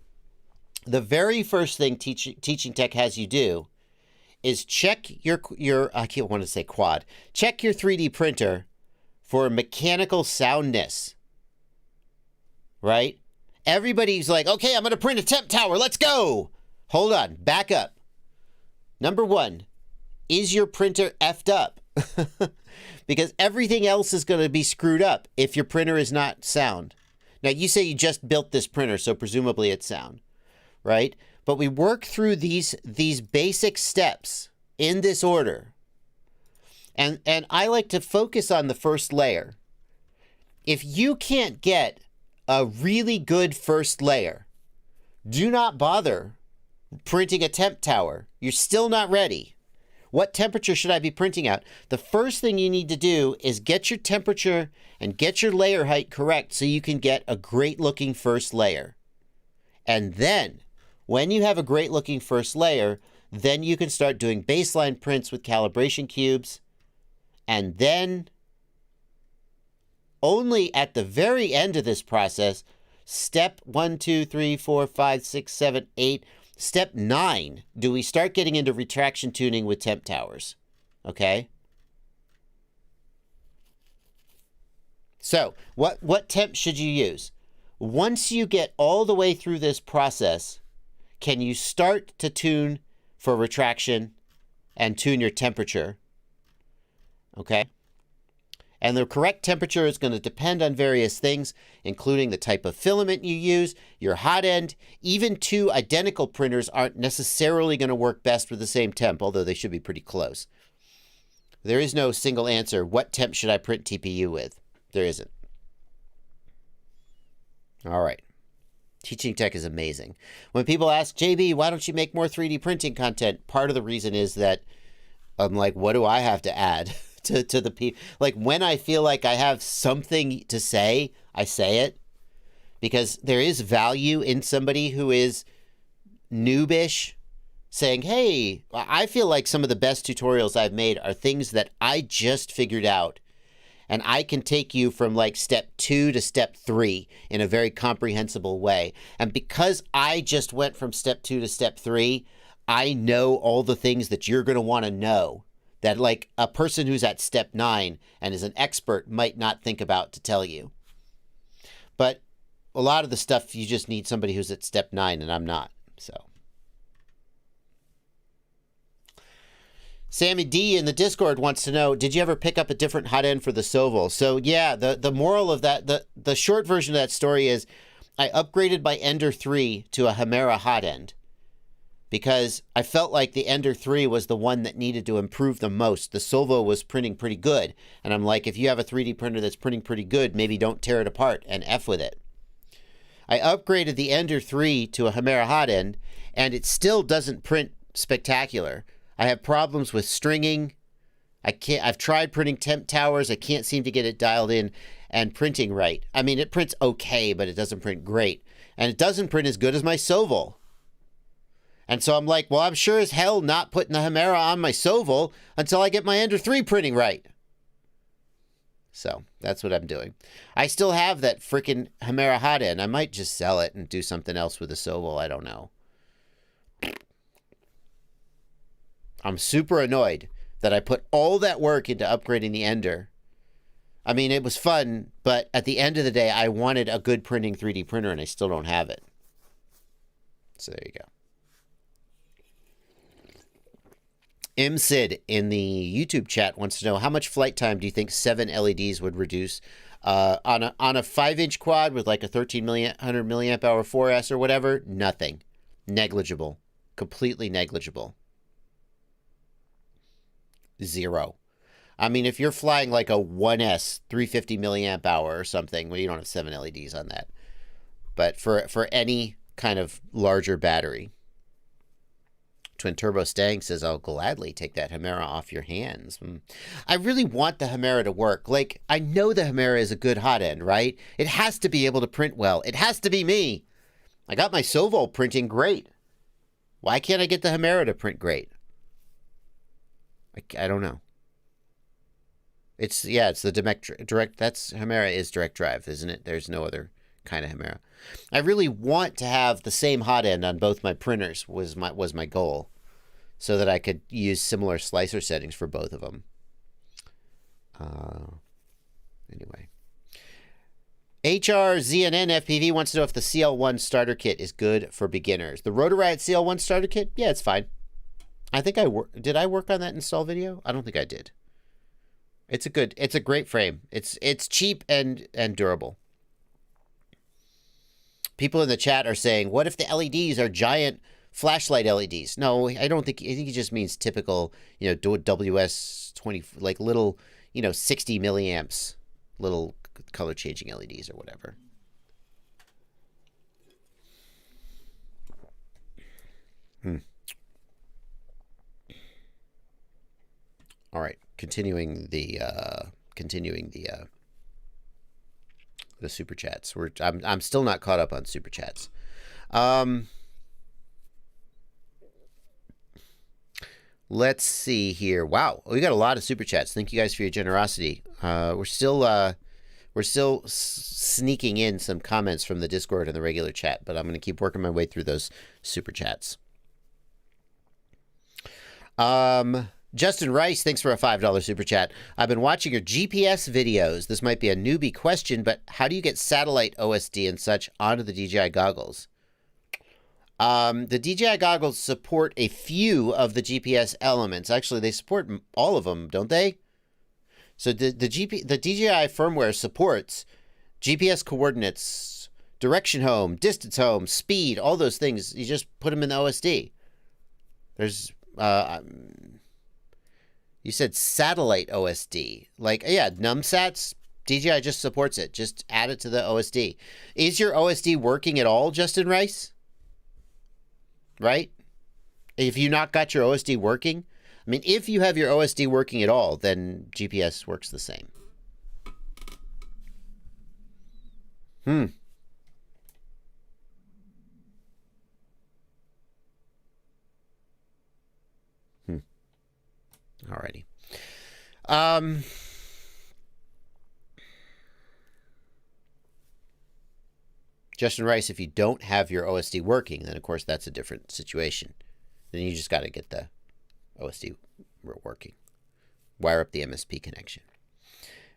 The very first thing Teaching Tech has you do is check your I can't want to say quad. Check your 3D printer for mechanical soundness. Right? Everybody's like, okay, I'm going to print a temp tower. Let's go. Hold on. Back up. Number 1, is your printer effed up? Because everything else is going to be screwed up if your printer is not sound. Now, you say you just built this printer, so presumably it's sound. Right? But we work through these basic steps in this order. And I like to focus on the first layer. If you can't get a really good first layer, do not bother printing a temp tower. You're still not ready. What temperature should I be printing at? The first thing you need to do is get your temperature and get your layer height correct so you can get a great looking first layer. And then, when you have a great looking first layer, then you can start doing baseline prints with calibration cubes. And then, only at the very end of this process, step 1, 2, 3, 4, 5, 6, 7, 8, step 9, do we start getting into retraction tuning with temp towers. Okay? So, what temp should you use? Once you get all the way through this process, can you start to tune for retraction and tune your temperature? Okay. And the correct temperature is going to depend on various things, including the type of filament you use, your hot end. Even two identical printers aren't necessarily going to work best with the same temp, although they should be pretty close. There is no single answer. What temp should I print TPU with? There isn't. All right. Teaching tech is amazing. When people ask, JB, why don't you make more 3D printing content? Part of the reason is that I'm like, what do I have to add? To the people, like when I feel like I have something to say, I say it, because there is value in somebody who is noobish saying, hey, I feel like some of the best tutorials I've made are things that I just figured out, and I can take you from like step 2 to step 3 in a very comprehensible way. And because I just went from step 2 to step 3, I know all the things that you're going to want to know that like a person who's at step 9 and is an expert might not think about to tell you. But a lot of the stuff you just need somebody who's at step 9, and I'm not. So Sammy D in the Discord wants to know, did you ever pick up a different hot end for the Soval? So yeah, the moral of that, the short version of that story is I upgraded my Ender 3 to a Hemera hot end, because I felt like the Ender 3 was the one that needed to improve the most. The Solvo was printing pretty good. And I'm like, if you have a 3D printer that's printing pretty good, maybe don't tear it apart and F with it. I upgraded the Ender 3 to a Hemera hot end, and it still doesn't print spectacular. I have problems with stringing. I've tried printing temp towers. I can't seem to get it dialed in and printing right. I mean, it prints okay, but it doesn't print great. And it doesn't print as good as my Soval. And so I'm like, well, I'm sure as hell not putting the Hemera on my Soval until I get my Ender 3 printing right. So that's what I'm doing. I still have that freaking Hemera hot end. I might just sell it and do something else with the Soval. I don't know. I'm super annoyed that I put all that work into upgrading the Ender. I mean, it was fun, but at the end of the day, I wanted a good printing 3D printer, and I still don't have it. So there you go. MSID in the YouTube chat wants to know, how much flight time do you think 7 LEDs would reduce on a 5-inch quad with like a 100 milliamp hour 4S or whatever? Nothing. Negligible. Completely negligible. 0. I mean, if you're flying like a 1S 350 milliamp hour or something, well, you don't have 7 LEDs on that. But for any kind of larger battery. Twin Turbo Stang says, I'll gladly take that Hemera off your hands. I really want the Hemera to work. Like, I know the Hemera is a good hot end, right? It has to be able to print well. It has to be me. I got my Soval printing great. Why can't I get the Hemera to print great? I don't know. It's the direct, that's Hemera is direct drive, isn't it? There's no other kind of Hemera. I really want to have the same hot end on both my printers was my goal, so that I could use similar slicer settings for both of them. Anyway, HRZNN FPV wants to know if the CL1 starter kit is good for beginners. The Rotorite CL1 starter kit, yeah, it's fine. I think did I work on that install video? I don't think I did. It's a great frame. It's cheap and durable. People in the chat are saying, what if the LEDs are giant flashlight LEDs? No, I don't think. I think it just means typical, WS20, like little, 60 milliamps, little color changing LEDs or whatever. All right, continuing the super chats. I'm still not caught up on super chats. Let's see here. Wow, we got a lot of super chats. Thank you guys for your generosity. We're still sneaking in some comments from the Discord and the regular chat, but I'm going to keep working my way through those super chats. Justin Rice, thanks for a $5 super chat. I've been watching your GPS videos. This might be a newbie question, but how do you get satellite OSD and such onto the DJI goggles? The DJI goggles support a few of the GPS elements. Actually, they support all of them, don't they? So the DJI firmware supports GPS coordinates, direction home, distance home, speed, all those things. You just put them in the OSD. There's, you said satellite OSD. Like, yeah, numbsats, DJI just supports it. Just add it to the OSD. Is your OSD working at all, Justin Rice? Right? If you not got your OSD working, I mean, if you have your OSD working at all, then GPS works the same. Alrighty. Justin Rice, if you don't have your OSD working, then of course that's a different situation. Then you just got to get the OSD working. Wire up the MSP connection.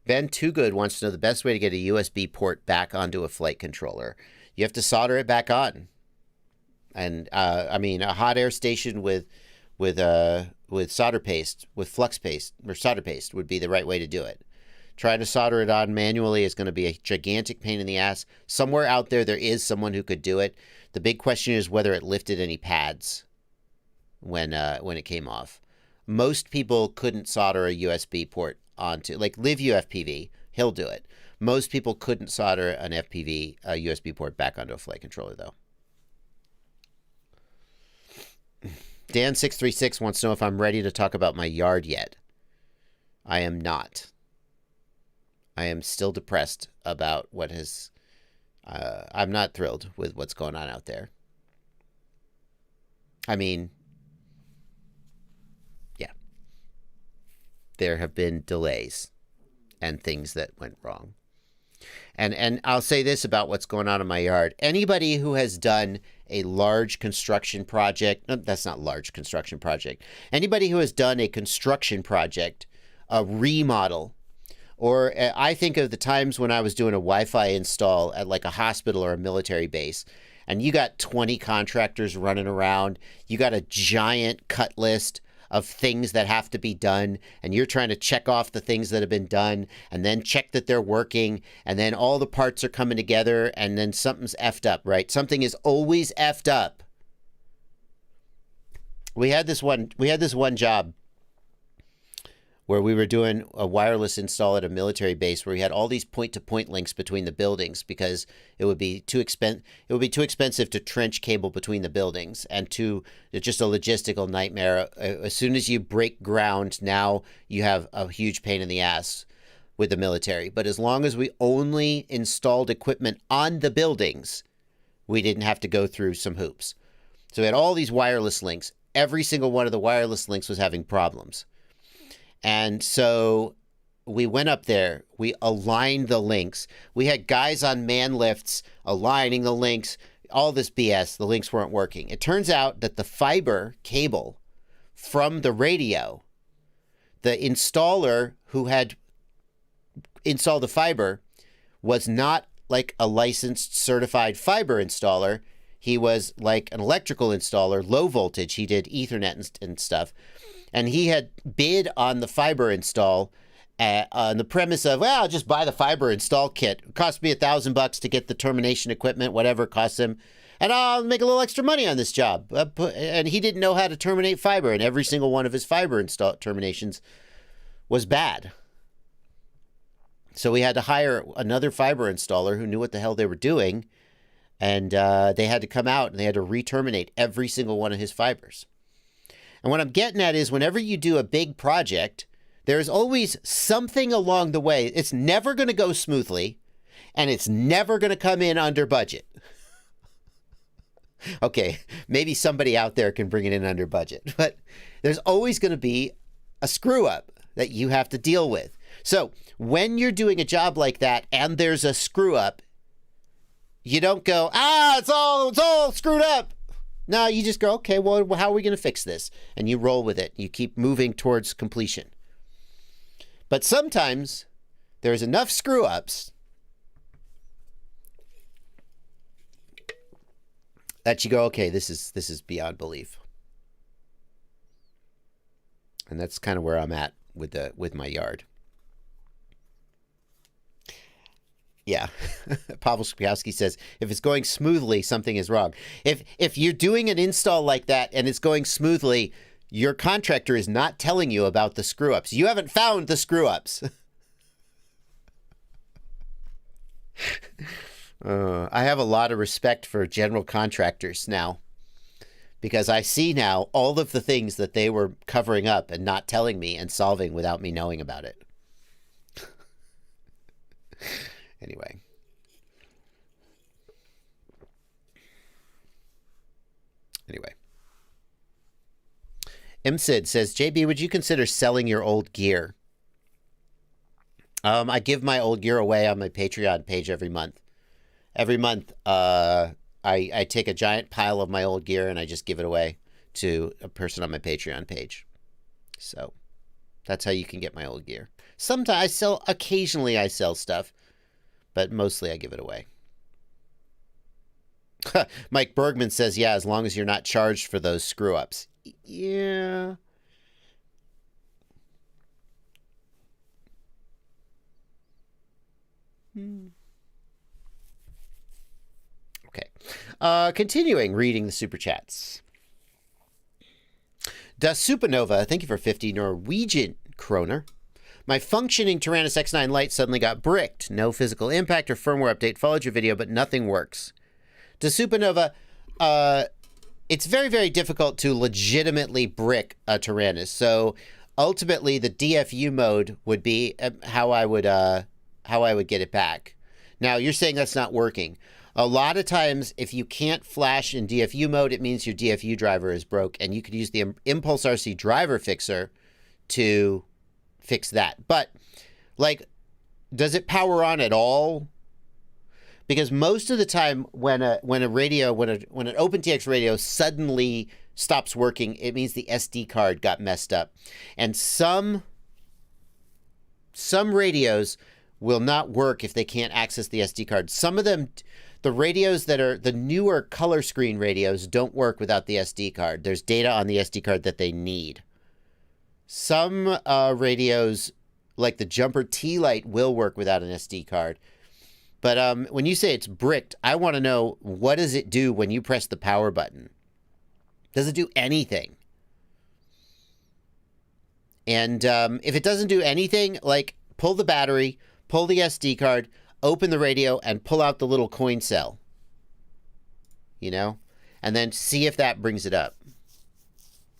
Ben Toogood wants to know the best way to get a USB port back onto a flight controller. You have to solder it back on. And I mean, a hot air station with solder paste, with flux paste or solder paste would be the right way to do it. Trying to solder it on manually is going to be a gigantic pain in the ass. Somewhere out there is someone who could do it. The big question is whether it lifted any pads when it came off. Most people couldn't solder a USB port onto, like Live UFPV, he'll do it. Most people couldn't solder an FPV, a USB port back onto a flight controller though. Dan636 wants to know if I'm ready to talk about my yard yet. I am not. I am still depressed about what has... I'm not thrilled with what's going on out there. I mean, yeah. There have been delays and things that went wrong. And I'll say this about what's going on in my yard. Anybody who has done a large construction project... No, that's not large construction project. Anybody who has done a construction project, a remodel... Or I think of the times when I was doing a Wi-Fi install at like a hospital or a military base, and you got 20 contractors running around. You got a giant cut list of things that have to be done, and you're trying to check off the things that have been done, and then check that they're working, and then all the parts are coming together, and then something's effed up, right? Something is always effed up. We had this one job where we were doing a wireless install at a military base where we had all these point-to-point links between the buildings because it would be too expensive to trench cable between the buildings, and it's just a logistical nightmare. As soon as you break ground, now you have a huge pain in the ass with the military. But as long as we only installed equipment on the buildings, we didn't have to go through some hoops. So we had all these wireless links. Every single one of the wireless links was having problems. And so we went up there, we aligned the links. We had guys on man lifts aligning the links, all this BS. The links weren't working. It turns out that the fiber cable from the radio, the installer who had installed the fiber was not like a licensed certified fiber installer. He was like an electrical installer, low voltage. He did Ethernet and stuff. And he had bid on the fiber install on the premise of, well, I'll just buy the fiber install kit. It cost me $1,000 to get the termination equipment, whatever it costs him, and I'll make a little extra money on this job. And he didn't know how to terminate fiber, and every single one of his fiber install terminations was bad. So we had to hire another fiber installer who knew what the hell they were doing, and they had to come out and they had to re-terminate every single one of his fibers. And what I'm getting at is whenever you do a big project, there's always something along the way. It's never going to go smoothly, and it's never going to come in under budget. Okay, maybe somebody out there can bring it in under budget, but there's always going to be a screw up that you have to deal with. So when you're doing a job like that and there's a screw up, you don't go, it's all screwed up. No, you just go, okay, well, how are we going to fix this? And you roll with it. You keep moving towards completion. But sometimes there's enough screw-ups that you go, okay, this is beyond belief. And that's kind of where I'm at with my yard. Yeah. Pavel Skripkowski says, if it's going smoothly, something is wrong. If you're doing an install like that and it's going smoothly, your contractor is not telling you about the screw-ups. You haven't found the screw-ups. I have a lot of respect for general contractors now, because I see now all of the things that they were covering up and not telling me and solving without me knowing about it. Anyway. MSID says, JB, would you consider selling your old gear? I give my old gear away on my Patreon page every month. Every month, I take a giant pile of my old gear and I just give it away to a person on my Patreon page. So that's how you can get my old gear. Sometimes occasionally I sell stuff, but mostly I give it away. Mike Bergman says, yeah, as long as you're not charged for those screw-ups. Yeah. Okay. Continuing reading the super chats. Da Supernova, thank you for 50 Norwegian kroner. My functioning Tyrannus X9 Lite suddenly got bricked. No physical impact or firmware update followed your video, but nothing works. Da Supernova, it's very, very difficult to legitimately brick a Tyrannus. So ultimately, the DFU mode would be how I would get it back. Now, you're saying that's not working. A lot of times, if you can't flash in DFU mode, it means your DFU driver is broke, and you could use the Impulse RC driver fixer to fix that. But, like, does it power on at all? Because most of the time, when an OpenTX radio suddenly stops working, it means the SD card got messed up, and some radios will not work if they can't access the SD card. Some of them, the radios that are the newer color screen radios, don't work without the SD card. There's data on the SD card that they need. Some radios, like the Jumper T-Lite, will work without an SD card. But when you say it's bricked, I want to know, what does it do when you press the power button? Does it do anything? And if it doesn't do anything, like, pull the battery, pull the SD card, open the radio, and pull out the little coin cell. You know? And then see if that brings it up.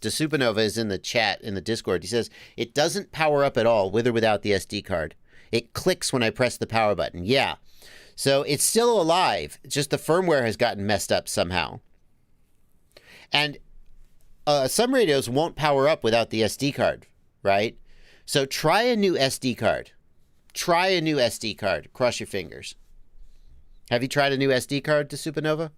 Da Supernova is in the chat, in the Discord. He says, it doesn't power up at all, with or without the SD card. It clicks when I press the power button. Yeah. So it's still alive. It's just the firmware has gotten messed up somehow. And some radios won't power up without the SD card, right? So try a new SD card. Try a new SD card. Cross your fingers. Have you tried a new SD card, to Supernova?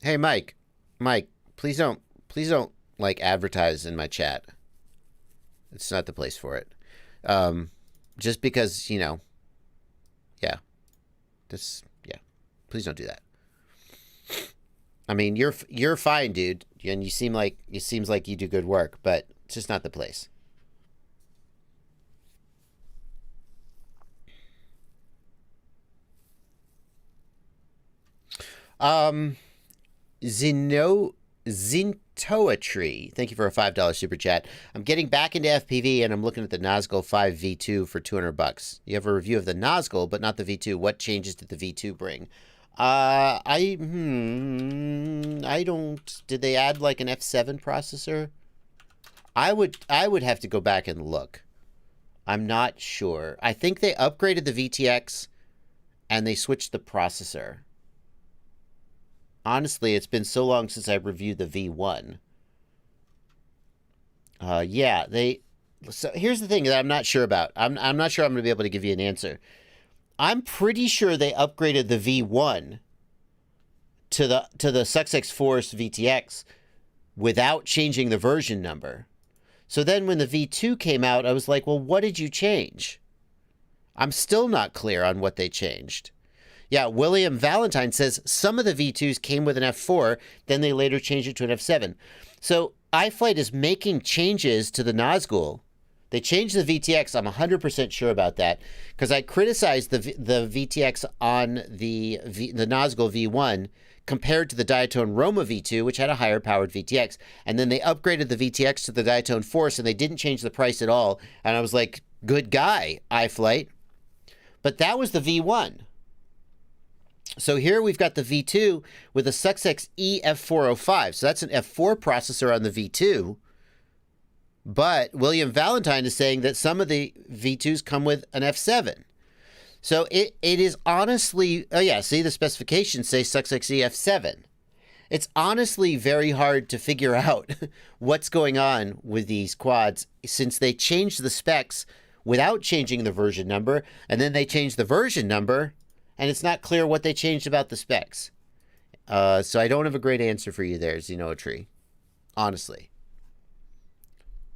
Hey, Mike, please don't like advertise in my chat. It's not the place for it. Just because, you know, yeah, please don't do that. I mean, you're fine, dude, and it seems like you do good work, but it's just not the place. Zintoatry, thank you for a $5 super chat. I'm getting back into FPV and I'm looking at the Nasghoul V2 for $200. You have a review of the Nasghoul, but not the V2. What changes did the V2 bring? I don't. Did they add like an F7 processor? I would have to go back and look. I'm not sure. I think they upgraded the VTX and they switched the processor. Honestly, it's been so long since I reviewed the V1. Yeah, so here's the thing that I'm not sure about. I'm not sure I'm going to be able to give you an answer. I'm pretty sure they upgraded the V1 to the Sussex Forest VTX without changing the version number. So then when the V2 came out, I was like, well, what did you change? I'm still not clear on what they changed. Yeah, William Valentine says some of the V2s came with an F4, then they later changed it to an F7. So iFlight is making changes to the Nasghoul. They changed the VTX. I'm 100% sure about that because I criticized the VTX on the Nasghoul V1 compared to the Diatone Roma V2, which had a higher powered VTX. And then they upgraded the VTX to the Diatone Force, and they didn't change the price at all. And I was like, good guy, iFlight. But that was the V1. So here we've got the V2 with a Sussex EF405. So that's an F4 processor on the V2. But William Valentine is saying that some of the V2s come with an F7. So it is honestly, oh yeah, see the specifications say Sussex EF7. It's honestly very hard to figure out what's going on with these quads since they changed the specs without changing the version number, and then they changed the version number, and it's not clear what they changed about the specs. So I don't have a great answer for you there, Xenotree. Honestly.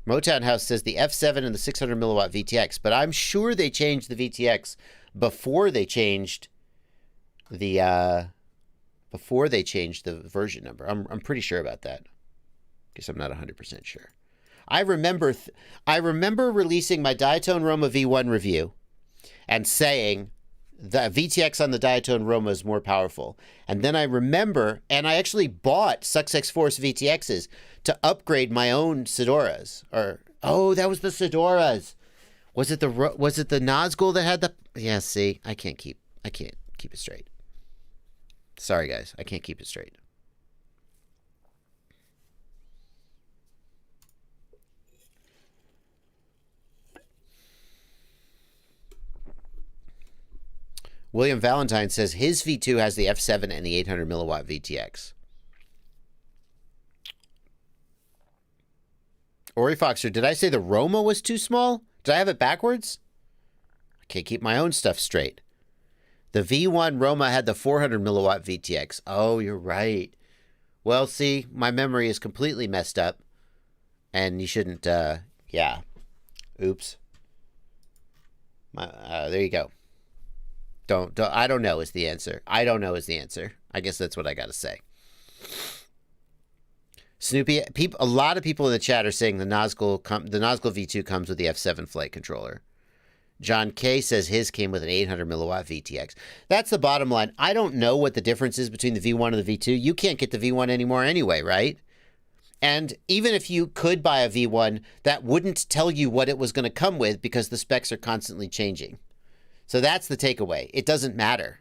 Motown House says the F7 and the 600 milliwatt VTX, but I'm sure they changed the VTX before they changed the version number. I'm pretty sure about that. Guess I'm not 100% sure. I remember releasing my Diatone Roma V1 review and saying the VTX on the Diatone Roma is more powerful. And then I remember, and I actually bought Sussex Force VTXs to upgrade my own Sidoras. Oh, that was the Sidoras. Was it the Nasghoul that had the? Yeah, see, I can't keep it straight. Sorry, guys, I can't keep it straight. William Valentine says his V2 has the F7 and the 800 milliwatt VTX. Ori Foxer, did I say the Roma was too small? Did I have it backwards? I can't keep my own stuff straight. The V1 Roma had the 400 milliwatt VTX. Oh, you're right. Well, see, my memory is completely messed up. And you shouldn't, yeah. Oops. There you go. I don't know is the answer. I don't know is the answer. I guess that's what I got to say. Snoopy, a lot of people in the chat are saying the Nasghoul V2 comes with the F7 flight controller. John K says his came with an 800 milliwatt VTX. That's the bottom line. I don't know what the difference is between the V1 and the V2. You can't get the V1 anymore anyway, right? And even if you could buy a V1, that wouldn't tell you what it was going to come with because the specs are constantly changing. So that's the takeaway. It doesn't matter.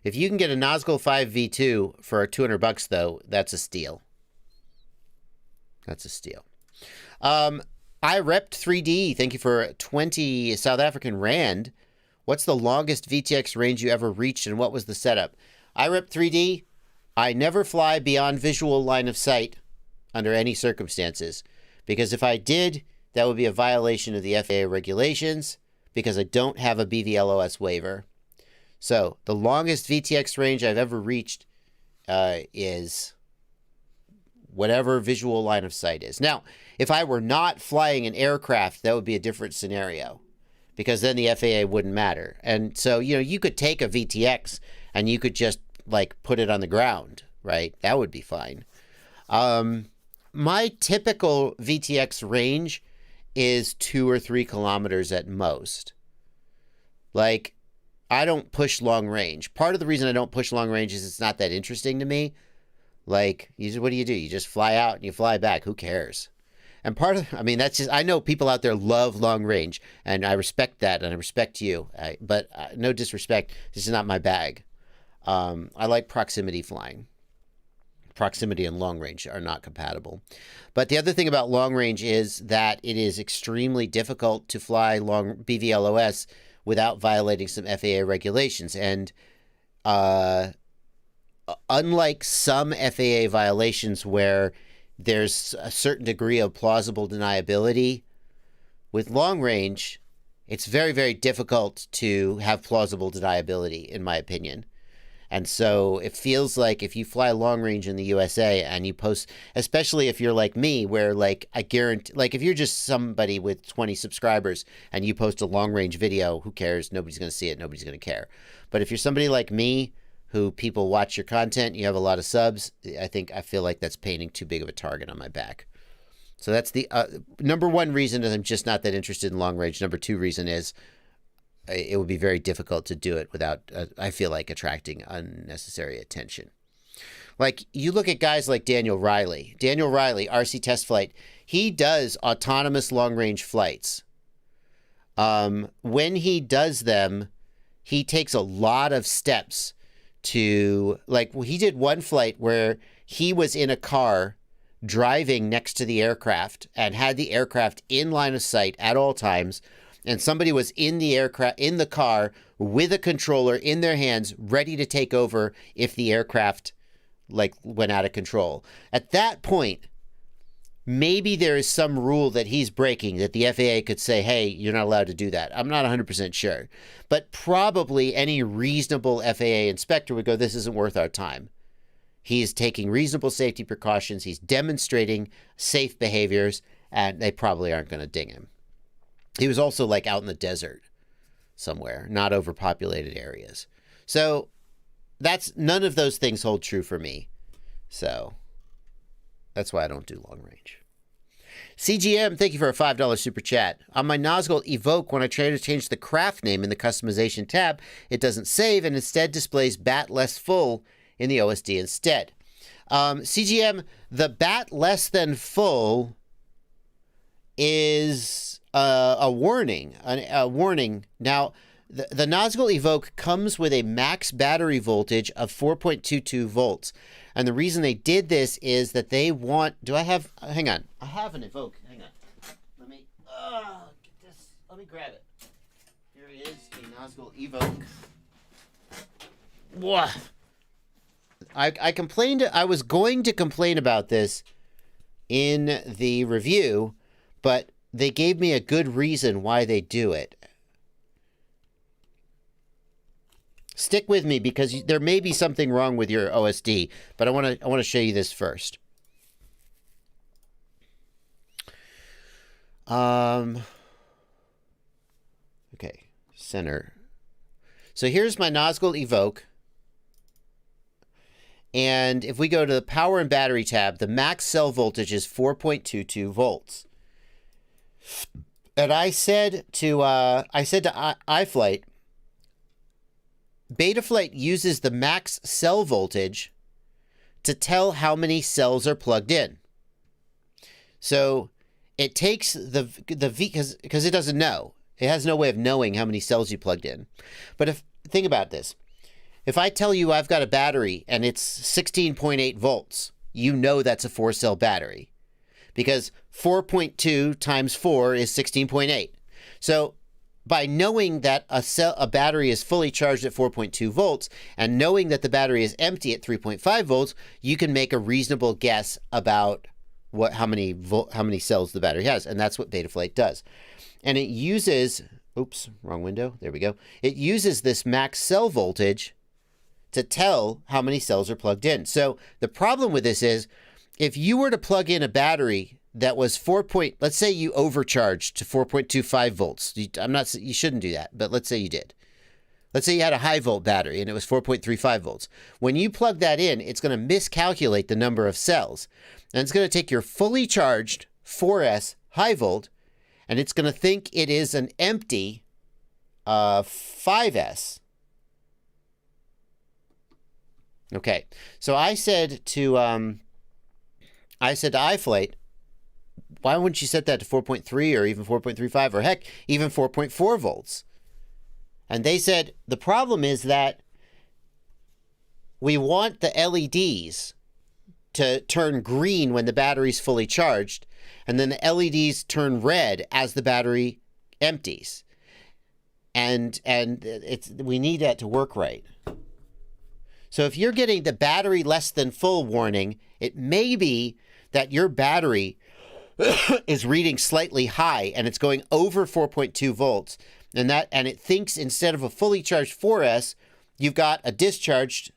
If you can get a Nasghoul V2 for $200 though, that's a steal. That's a steal. iRept3D, thank you for 20 South African Rand. What's the longest VTX range you ever reached and what was the setup? iRept3D, I never fly beyond visual line of sight under any circumstances. Because if I did, that would be a violation of the FAA regulations because I don't have a BVLOS waiver. So the longest VTX range I've ever reached is whatever visual line of sight is. Now, if I were not flying an aircraft, that would be a different scenario because then the FAA wouldn't matter. And so, you could take a VTX and you could just like put it on the ground, right? That would be fine. My typical VTX range is 2 or 3 kilometers at most. Like, I don't push long range. Part of the reason I don't push long range is it's not that interesting to me. Like, what do? You just fly out and you fly back. Who cares? And that's just, I know people out there love long range, and I respect that, and I respect you. But no disrespect, this is not my bag. I like proximity flying. Proximity and long range are not compatible. But the other thing about long range is that it is extremely difficult to fly long BVLOS without violating some FAA regulations. And unlike some FAA violations where there's a certain degree of plausible deniability, with long range, it's very, very difficult to have plausible deniability, in my opinion. And so it feels like if you fly long range in the USA and you post, especially if you're like me, where like I guarantee, like if you're just somebody with 20 subscribers and you post a long range video, who cares? Nobody's going to see it. Nobody's going to care. But if you're somebody like me, who people watch your content, you have a lot of subs, I feel like that's painting too big of a target on my back. So that's the number one reason is I'm just not that interested in long range. Number two reason is it would be very difficult to do it without, I feel like, attracting unnecessary attention. Like, you look at guys like Daniel Riley. Daniel Riley, RC Test Flight, he does autonomous long-range flights. When he does them, he takes a lot of steps to, like, he did one flight where he was in a car driving next to the aircraft and had the aircraft in line of sight at all times, and somebody was in the aircraft, in the car with a controller in their hands, ready to take over if the aircraft like went out of control. At that point, maybe there is some rule that he's breaking that the FAA could say, hey, you're not allowed to do that. I'm not 100% sure. But probably any reasonable FAA inspector would go, this isn't worth our time. He's taking reasonable safety precautions. He's demonstrating safe behaviors, and they probably aren't going to ding him. He was also like out in the desert somewhere, not overpopulated areas. So that's, none of those things hold true for me. So that's why I don't do long range. CGM, thank you for a $5 super chat. On my Nasghoul Evoke, when I try to change the craft name in the customization tab, it doesn't save and instead displays bat less full in the OSD instead. CGM, the bat less than full is a warning. A warning. Now, the Nasghoul Evoke comes with a max battery voltage of 4.22 volts. And the reason they did this is that they want... Do I have... hang on. I have an Evoke. Hang on. Let me... get this. Let me grab it. Here it is, a Nasghoul Evoke. Whoa. I complained... I was going to complain about this in the review, but they gave me a good reason why they do it. Stick with me because there may be something wrong with your OSD, but I want to show you this first. Okay, center. So here's my Nasghoul Evoke. And if we go to the power and battery tab, the max cell voltage is 4.22 volts. And I said to iFlight, Betaflight uses the max cell voltage to tell how many cells are plugged in. So it takes the V, because it doesn't know. It has no way of knowing how many cells you plugged in. But think about this. If I tell you I've got a battery and it's 16.8 volts, you know that's a 4-cell battery. Because 4.2 times 4 is 16.8. So by knowing that a battery is fully charged at 4.2 volts and knowing that the battery is empty at 3.5 volts, you can make a reasonable guess about how many cells the battery has, and that's what Betaflight does. And it uses, oops, wrong window. There we go. It uses this max cell voltage to tell how many cells are plugged in. So the problem with this is, if you were to plug in a battery that was let's say you overcharged to 4.25 volts. You shouldn't do that, but let's say you did. Let's say you had a high volt battery and it was 4.35 volts. When you plug that in, it's going to miscalculate the number of cells. And it's going to take your fully charged 4S high volt, and it's going to think it is an empty 5S. Okay, so I said to iFlight, why wouldn't you set that to 4.3 or even 4.35 or heck, even 4.4 volts? And they said, the problem is that we want the LEDs to turn green when the battery's fully charged, and then the LEDs turn red as the battery empties. and we need that to work right. So if you're getting the battery less than full warning, it may be that your battery is reading slightly high and it's going over 4.2 volts, and it thinks instead of a fully charged 4S, you've got a discharged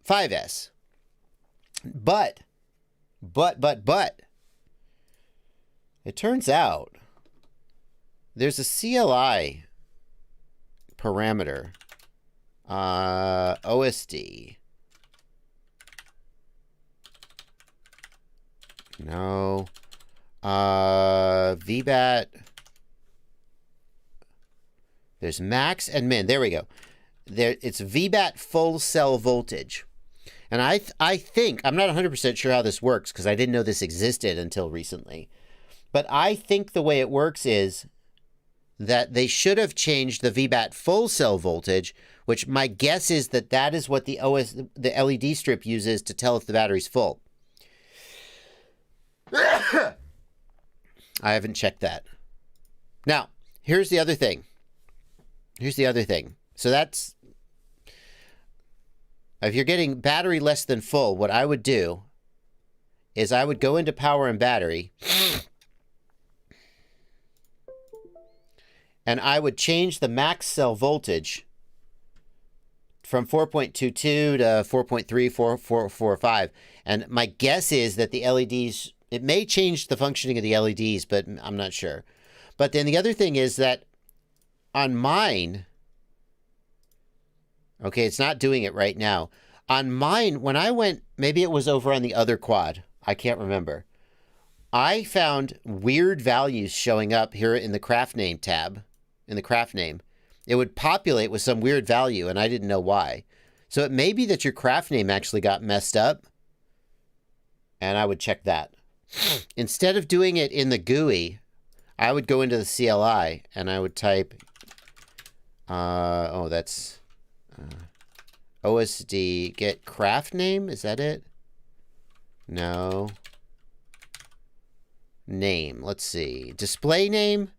5S. But it turns out there's a CLI parameter, OSD. No. VBAT. There's max and min. There we go. It's VBAT full cell voltage. And I think, I'm not 100% sure how this works because I didn't know this existed until recently. But I think the way it works is that they should have changed the VBAT full cell voltage, which my guess is that is what the LED strip uses to tell if the battery's full. I haven't checked that. Now, here's the other thing. So that's, if you're getting battery less than full, what I would do is I would go into power and battery, and I would change the max cell voltage from 4.22 to 4.3445. And my guess is that the LEDs, it may change the functioning of the LEDs, but I'm not sure. But then the other thing is that on mine, okay, it's not doing it right now. On mine, when I went, maybe it was over on the other quad, I can't remember. I found weird values showing up here in the craft name tab, in the craft name. It would populate with some weird value, and I didn't know why. So it may be that your craft name actually got messed up, and I would check that. Instead of doing it in the GUI, I would go into the CLI, and I would type, OSD, get craft name, is that it? No. Name, let's see. Display name,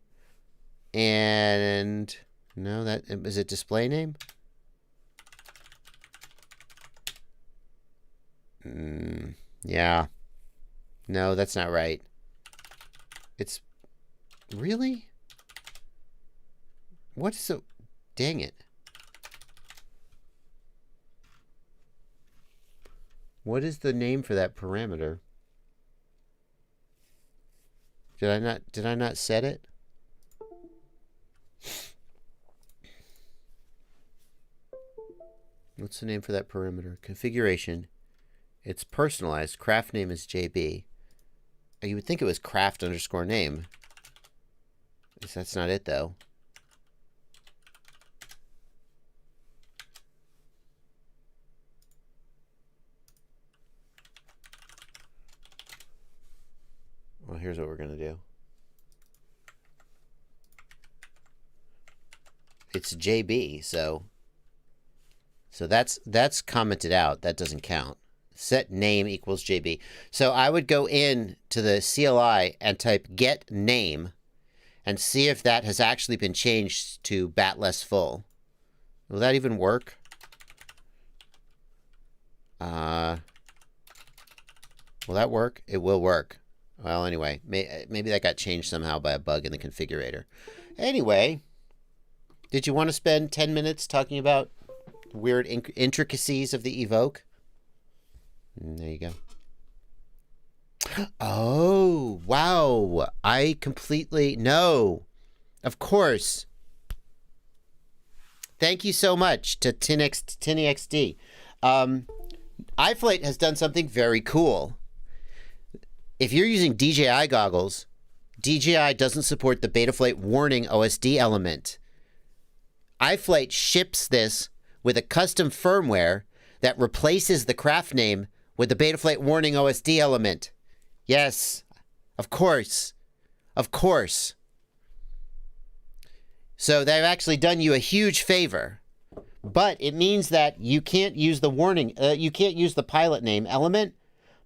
and no, that is it. Display name. Yeah. No, that's not right. It's really. What's so? Dang it. What is the name for that parameter? Did I not set it? What's the name for that parameter? Configuration. It's personalized. Craft name is JB. You would think it was craft underscore name. That's not it though. Well, here's what we're going to do. It's JB, so that's commented out. That doesn't count. Set name equals JB. So I would go in to the CLI and type get name and see if that has actually been changed to bat less full. Will that even work? Will that work? It will work. Well, anyway, maybe that got changed somehow by a bug in the configurator. Anyway, did you want to spend 10 minutes talking about weird intricacies of the Evoke? There you go. Oh, wow. I completely... No. Of course. Thank you so much to TinXD. iFlight has done something very cool. If you're using DJI goggles, DJI doesn't support the Betaflight warning OSD element. iFlight ships this with a custom firmware that replaces the craft name with the Betaflight warning OSD element. Yes, of course. Of course. So they've actually done you a huge favor. But it means that you can't use the warning, you can't use the pilot name element,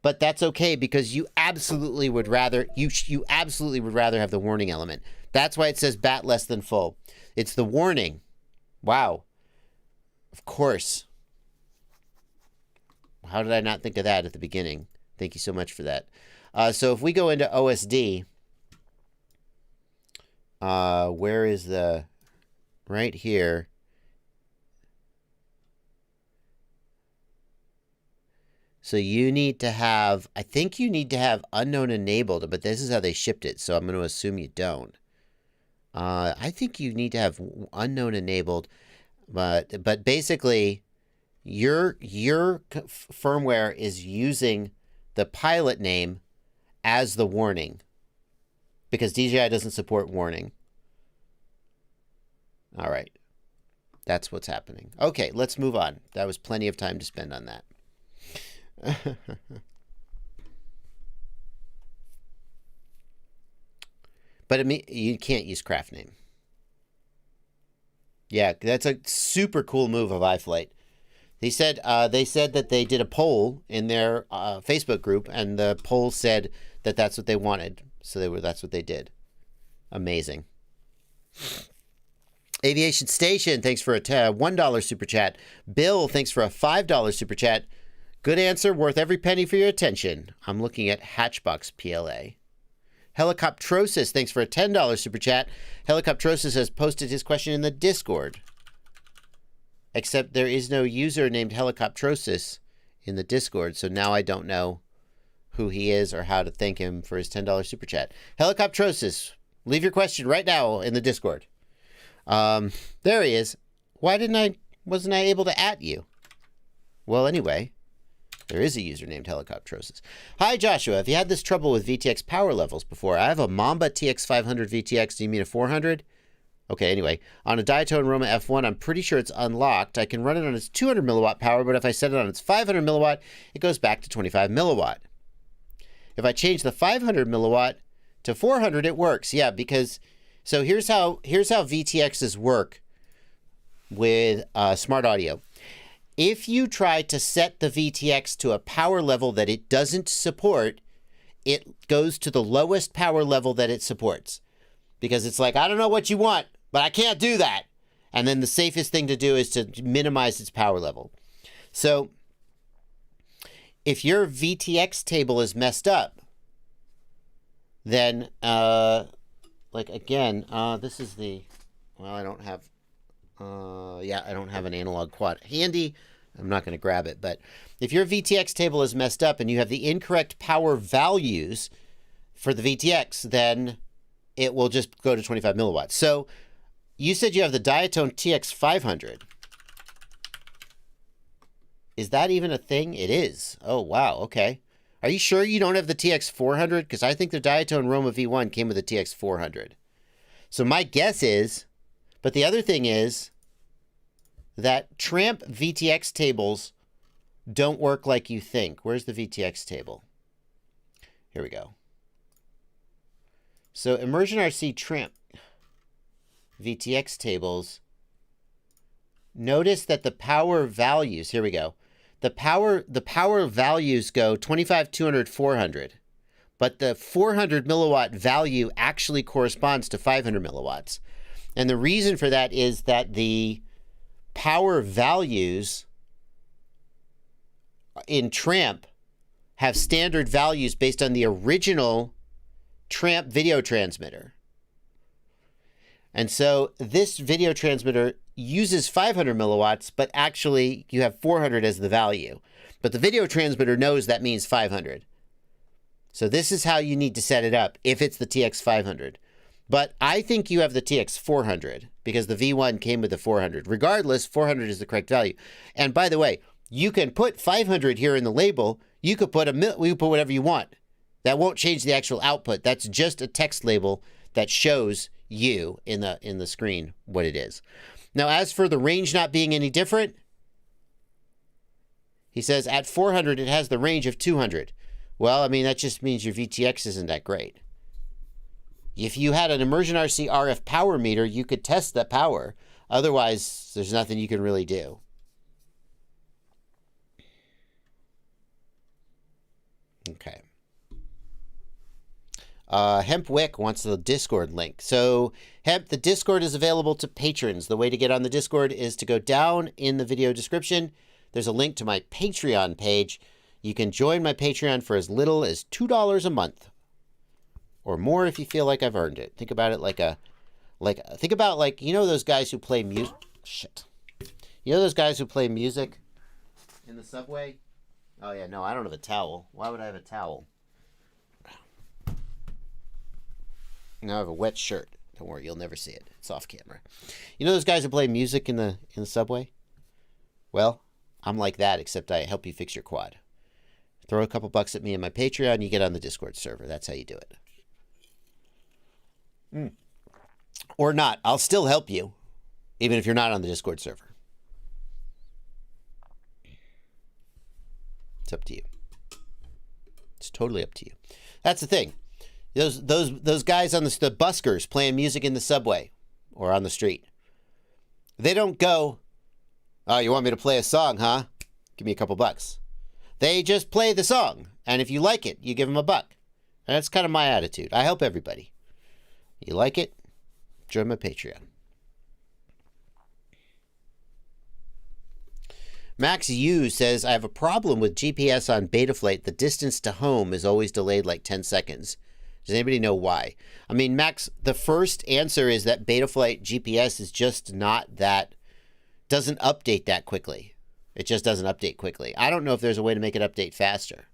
But that's okay because you absolutely would rather you absolutely would rather have the warning element. That's why it says bat less than full. It's the warning. Wow. Of course. How did I not think of that at the beginning? Thank you so much for that. So if we go into OSD, where is the, right here. So you need to have, I think you need to have unknown enabled, but this is how they shipped it, so I'm going to assume you don't. I think you need to have unknown enabled, but basically your firmware is using the pilot name as the warning because DJI doesn't support warning. All right. That's what's happening. Okay, let's move on. That was plenty of time to spend on that. But you can't use craft name. Yeah, that's a super cool move of iFlight. They said that they did a poll in their Facebook group, and the poll said that that's what they wanted. So that's what they did. Amazing. Aviation Station, thanks for a $1 super chat. Bill, thanks for a $5 super chat. Good answer, worth every penny for your attention. I'm looking at Hatchbox PLA. Helicoptrosis, thanks for a $10 super chat. Helicoptrosis has posted his question in the Discord. Except there is no user named Helicoptrosis in the Discord, so now I don't know who he is or how to thank him for his $10 super chat. Helicoptrosis, leave your question right now in the Discord. There he is. Why wasn't I able to @ you? Well, anyway, there is a user named Helicoptrosis. Hi, Joshua. Have you had this trouble with VTX power levels before? I have a Mamba TX500 VTX. Do you mean a 400? Okay, anyway. On a Diatone Roma F1, I'm pretty sure it's unlocked. I can run it on its 200 milliwatt power, but if I set it on its 500 milliwatt, it goes back to 25 milliwatt. If I change the 500 milliwatt to 400, it works. Yeah, because... So here's how VTXs work with smart audio. If you try to set the VTX to a power level that it doesn't support, it goes to the lowest power level that it supports. Because it's like, I don't know what you want, but I can't do that. And then the safest thing to do is to minimize its power level. So if your VTX table is messed up, then, like again, this is the, well, I don't have, I don't have an analog quad handy. I'm not going to grab it, but if your VTX table is messed up and you have the incorrect power values for the VTX, then it will just go to 25 milliwatts. So you said you have the Diatone TX500. Is that even a thing? It is. Oh, wow. Okay. Are you sure you don't have the TX400? Because I think the Diatone Roma V1 came with the TX400. So my guess is, but the other thing is that Tramp VTX tables don't work like you think. Where's the VTX table? Here we go. So Immersion RC Tramp VTX tables, notice that the power values, here we go. The power values go 25, 200, 400. But the 400 milliwatt value actually corresponds to 500 milliwatts. And the reason for that is that the power values in Tramp have standard values based on the original Tramp video transmitter. And so this video transmitter uses 500 milliwatts, but actually you have 400 as the value. But the video transmitter knows that means 500. So this is how you need to set it up if it's the TX500. But I think you have the TX400 because the V1 came with the 400. Regardless, 400 is the correct value. And by the way, you can put 500 here in the label. You could put you put whatever you want. That won't change the actual output. That's just a text label that shows you in the screen what it is. Now, as for the range not being any different, he says at 400 it has the range of 200. Well, I mean, that just means your VTX isn't that great. If you had an Immersion RC RF power meter, you could test that power. Otherwise, there's nothing you can really do. Okay. Hemp Wick wants the Discord link. So, Hemp, the Discord is available to patrons. The way to get on the Discord is to go down in the video description. There's a link to my Patreon page. You can join my Patreon for as little as $2 a month. Or more if you feel like I've earned it. Think about it think about you know those guys who play music. Shit. You know those guys who play music in the subway? Oh yeah, no, I don't have a towel. Why would I have a towel? Now I have a wet shirt. Don't worry, you'll never see it. It's off camera. You know those guys who play music in the subway? Well, I'm like that, except I help you fix your quad. Throw a couple bucks at me in my Patreon, you get on the Discord server. That's how you do it. Or not. I'll still help you, even if you're not on the Discord server. It's up to you. It's totally up to you. That's the thing. Those guys on the buskers playing music in the subway or on the street. They don't go, oh, you want me to play a song, huh? Give me a couple bucks. They just play the song. And if you like it, you give them $1. And that's kind of my attitude. I help everybody. You like it? Join my Patreon. Max U says, I have a problem with GPS on Betaflight. The distance to home is always delayed like 10 seconds. Does anybody know why? I mean, Max, the first answer is that Betaflight GPS is just not that, doesn't update that quickly. It just doesn't update quickly. I don't know if there's a way to make it update faster.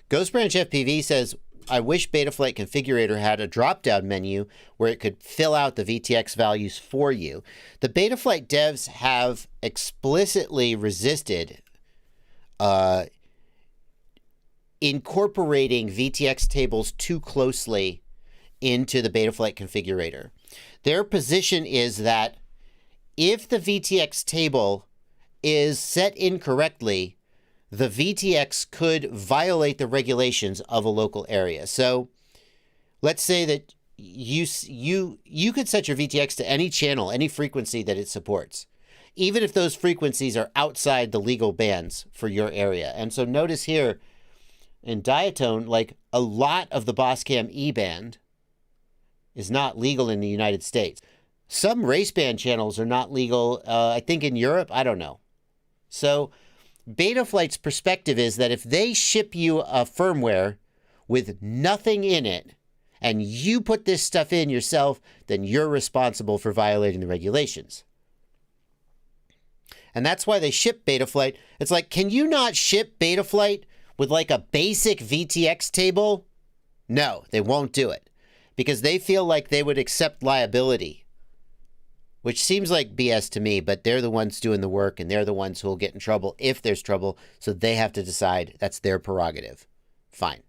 Ghostbranch FPV says, I wish Betaflight Configurator had a drop-down menu where it could fill out the VTX values for you. The Betaflight devs have explicitly resisted incorporating VTX tables too closely into the Betaflight configurator. Their position is that if the VTX table is set incorrectly, the VTX could violate the regulations of a local area. So let's say that you could set your VTX to any channel, any frequency that it supports, even if those frequencies are outside the legal bands for your area. And so notice here in Diatone, like a lot of the Bosscam E band is not legal in the United States. Some race band channels are not legal, I think in Europe, I don't know. So Betaflight's perspective is that if they ship you a firmware with nothing in it, and you put this stuff in yourself, then you're responsible for violating the regulations. And that's why they ship Betaflight. It's like, can you not ship Betaflight with like a basic VTX table? No, they won't do it because they feel like they would accept liability, which seems like BS to me, but they're the ones doing the work and they're the ones who will get in trouble if there's trouble. So they have to decide. That's their prerogative. Fine.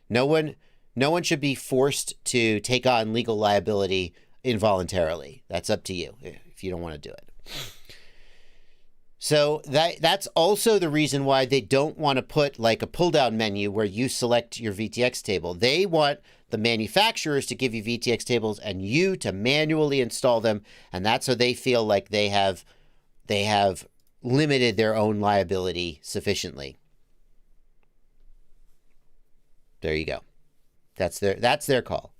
No one should be forced to take on legal liability involuntarily. That's up to you if you don't want to do it. So that's also the reason why they don't want to put like a pull-down menu where you select your VTX table. They want the manufacturers to give you VTX tables and you to manually install them, and that's how they feel like they have limited their own liability sufficiently. There you go. That's their call.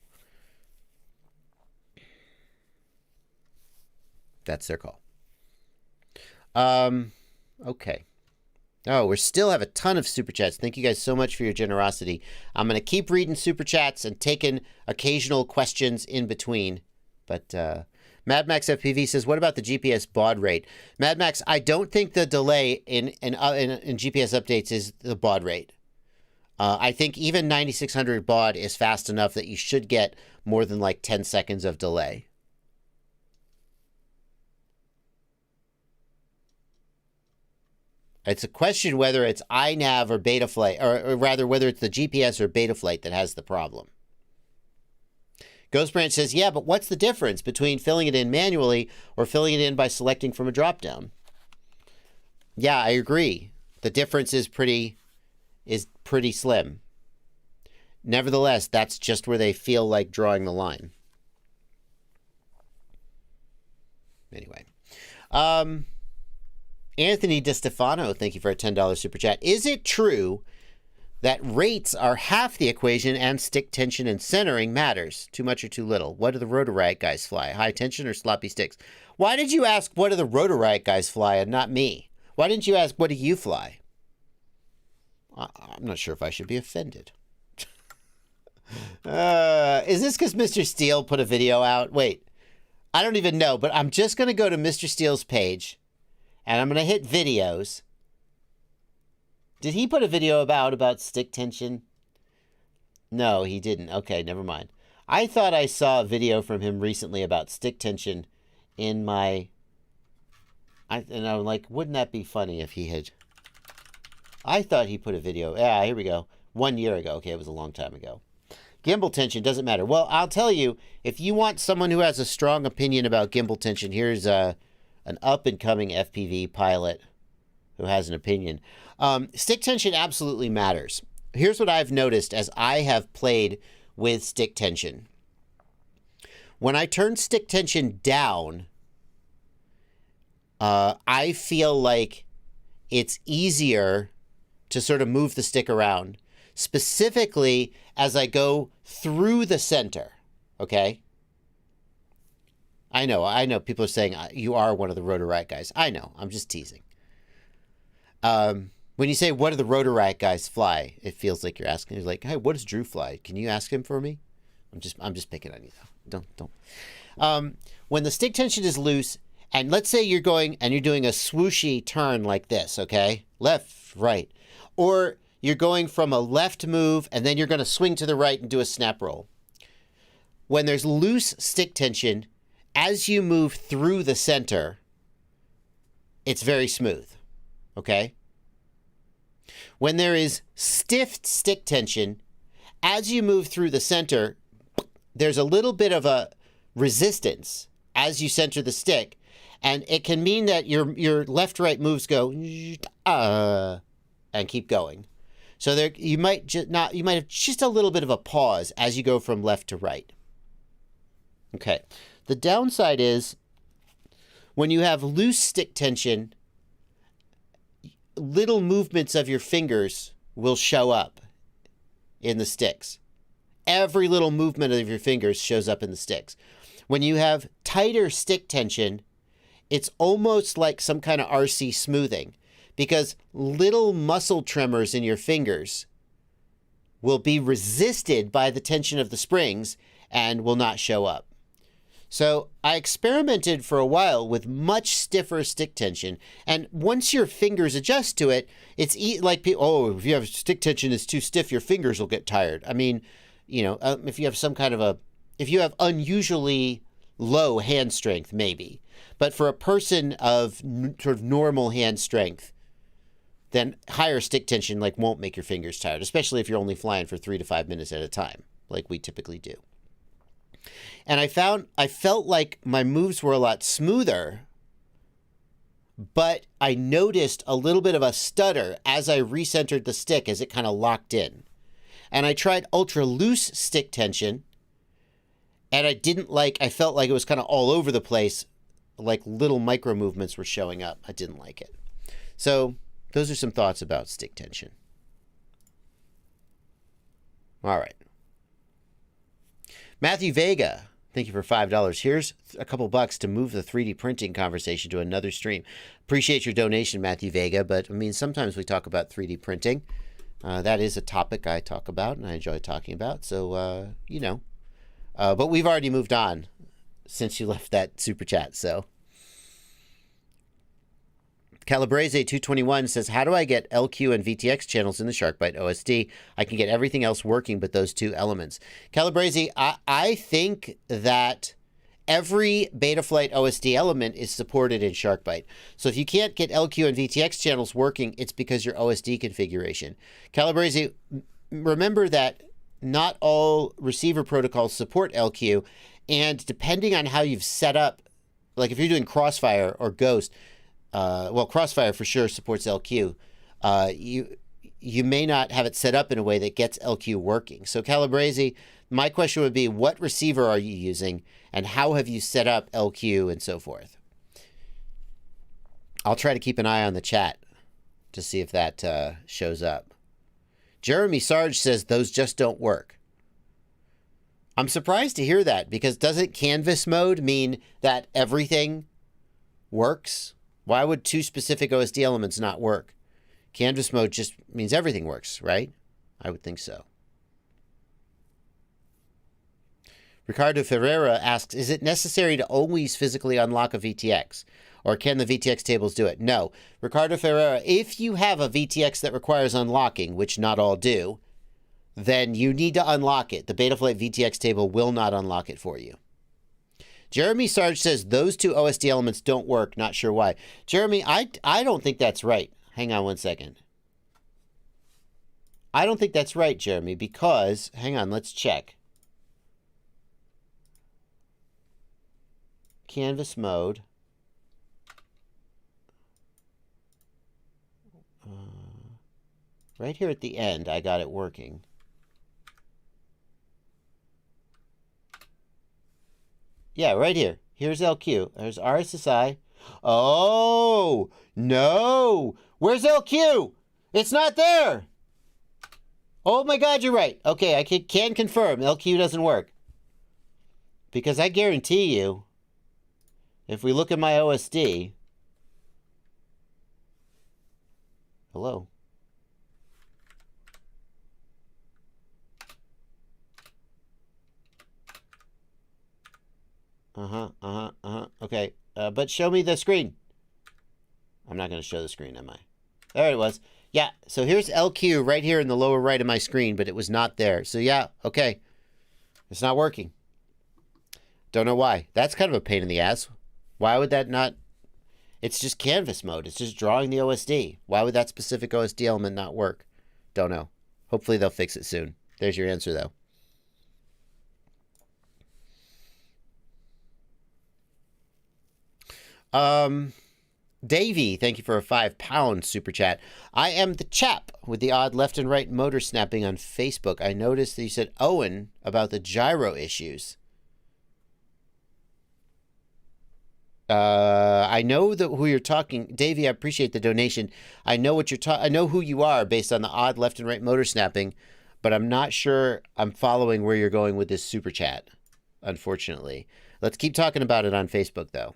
That's their call. Okay. Oh, we still have a ton of super chats. Thank you guys so much for your generosity. I'm going to keep reading super chats and taking occasional questions in between. But Mad Max FPV says, what about the GPS baud rate? Mad Max, I don't think the delay in GPS updates is the baud rate. I think even 9600 baud is fast enough that you should get more than like 10 seconds of delay. It's a question whether it's iNav or Betaflight, or rather whether it's the GPS or Betaflight that has the problem. Ghost Branch says, yeah, but what's the difference between filling it in manually or filling it in by selecting from a dropdown? Yeah, I agree. The difference is pretty slim. Nevertheless, that's just where they feel like drawing the line. Anyway. Anthony DeStefano, thank you for a $10 super chat. Is it true that rates are half the equation and stick tension and centering matters? Too much or too little? What do the Rotor Riot guys fly? High tension or sloppy sticks? Why did you ask what do the Rotor Riot guys fly and not me? Why didn't you ask what do you fly? I'm not sure if I should be offended. Is this because Mr. Steele put a video out? Wait, I don't even know, but I'm just going to go to Mr. Steele's page and I'm going to hit videos. Did he put a video about stick tension? No, he didn't. Okay, never mind. I thought I saw a video from him recently about stick tension in my... and I'm like, wouldn't that be funny if he had... I thought he put a video... Yeah, here we go. 1 year ago. Okay, it was a long time ago. Gimbal tension doesn't matter. Well, I'll tell you, if you want someone who has a strong opinion about gimbal tension, here's an up-and-coming FPV pilot who has an opinion. Stick tension absolutely matters. Here's what I've noticed as I have played with stick tension. When I turn stick tension down, I feel like it's easier to sort of move the stick around, specifically as I go through the center, okay? I know. People are saying, you are one of the Rotor Riot guys. I know. I'm just teasing. When you say, what do the Rotor Riot guys fly? It feels like you're asking. You're like, hey, what does Drew fly? Can you ask him for me? I'm just picking on you, though. Don't. When the stick tension is loose, and let's say you're going and you're doing a swooshy turn like this, okay? Left, right. Or you're going from a left move, and then you're going to swing to the right and do a snap roll. When there's loose stick tension, as you move through the center, it's very smooth, okay? When there is stiff stick tension, as you move through the center, there's a little bit of a resistance as you center the stick, and it can mean that your left-right moves go and keep going. So there you might have just a little bit of a pause as you go from left to right. Okay. The downside is when you have loose stick tension, little movements of your fingers will show up in the sticks. Every little movement of your fingers shows up in the sticks. When you have tighter stick tension, it's almost like some kind of RC smoothing, because little muscle tremors in your fingers will be resisted by the tension of the springs and will not show up. So I experimented for a while with much stiffer stick tension, and once your fingers adjust to it, it's like, if you have stick tension is too stiff, your fingers will get tired. I mean, if you have if you have unusually low hand strength, maybe. But for a person of sort of normal hand strength, then higher stick tension won't make your fingers tired, especially if you're only flying for 3 to 5 minutes at a time, like we typically do. And I felt like my moves were a lot smoother, but I noticed a little bit of a stutter as I recentered the stick as it kind of locked in. And I tried ultra loose stick tension, and I felt like it was kind of all over the place, like little micro movements were showing up. I didn't like it. So those are some thoughts about stick tension. All right. Matthew Vega, thank you for $5. Here's a couple bucks to move the 3D printing conversation to another stream. Appreciate your donation, Matthew Vega, but I mean, sometimes we talk about 3D printing. That is a topic I talk about and I enjoy talking about. So, but we've already moved on since you left that super chat. So Calabrese 221 says, how do I get LQ and VTX channels in the SharkByte OSD? I can get everything else working but those two elements. Calabrese, I think that every Betaflight OSD element is supported in SharkByte. So if you can't get LQ and VTX channels working, it's because your OSD configuration. Calabrese, remember that not all receiver protocols support LQ, and depending on how you've set up, like if you're doing Crossfire or Ghost, Crossfire for sure supports LQ. You may not have it set up in a way that gets LQ working. So Calabrese, my question would be, what receiver are you using and how have you set up LQ and so forth? I'll try to keep an eye on the chat to see if that shows up. Jeremy Sarge says those just don't work. I'm surprised to hear that, because doesn't canvas mode mean that everything works? Why would two specific OSD elements not work? Canvas mode just means everything works, right? I would think so. Ricardo Ferreira asks, is it necessary to always physically unlock a VTX? Or can the VTX tables do it? No. Ricardo Ferreira, if you have a VTX that requires unlocking, which not all do, then you need to unlock it. The Betaflight VTX table will not unlock it for you. Jeremy Sarge says those two OSD elements don't work. Not sure why. Jeremy, I don't think that's right. Hang on one second. I don't think that's right, Jeremy, because, hang on, let's check. Canvas mode. Right here at the end, I got it working. Yeah, right here. Here's LQ. There's RSSI. Oh, no. Where's LQ? It's not there. Oh my God, you're right. Okay, I can confirm LQ doesn't work. Because I guarantee you, if we look at my OSD, hello. Okay, but show me the screen. I'm not going to show the screen, am I? There it was. Yeah, so here's LQ right here in the lower right of my screen, but it was not there. So yeah, okay. It's not working. Don't know why. That's kind of a pain in the ass. Why would that not... It's just canvas mode. It's just drawing the OSD. Why would that specific OSD element not work? Don't know. Hopefully they'll fix it soon. There's your answer, though. Davey, thank you for a £5 super chat. I am the chap with the odd left and right motor snapping on Facebook. I noticed that you said Owen about the gyro issues. I know who you're talking. Davey, I appreciate the donation. I know what you're I know who you are based on the odd left and right motor snapping, but I'm not sure I'm following where you're going with this super chat, unfortunately. Let's keep talking about it on Facebook, though.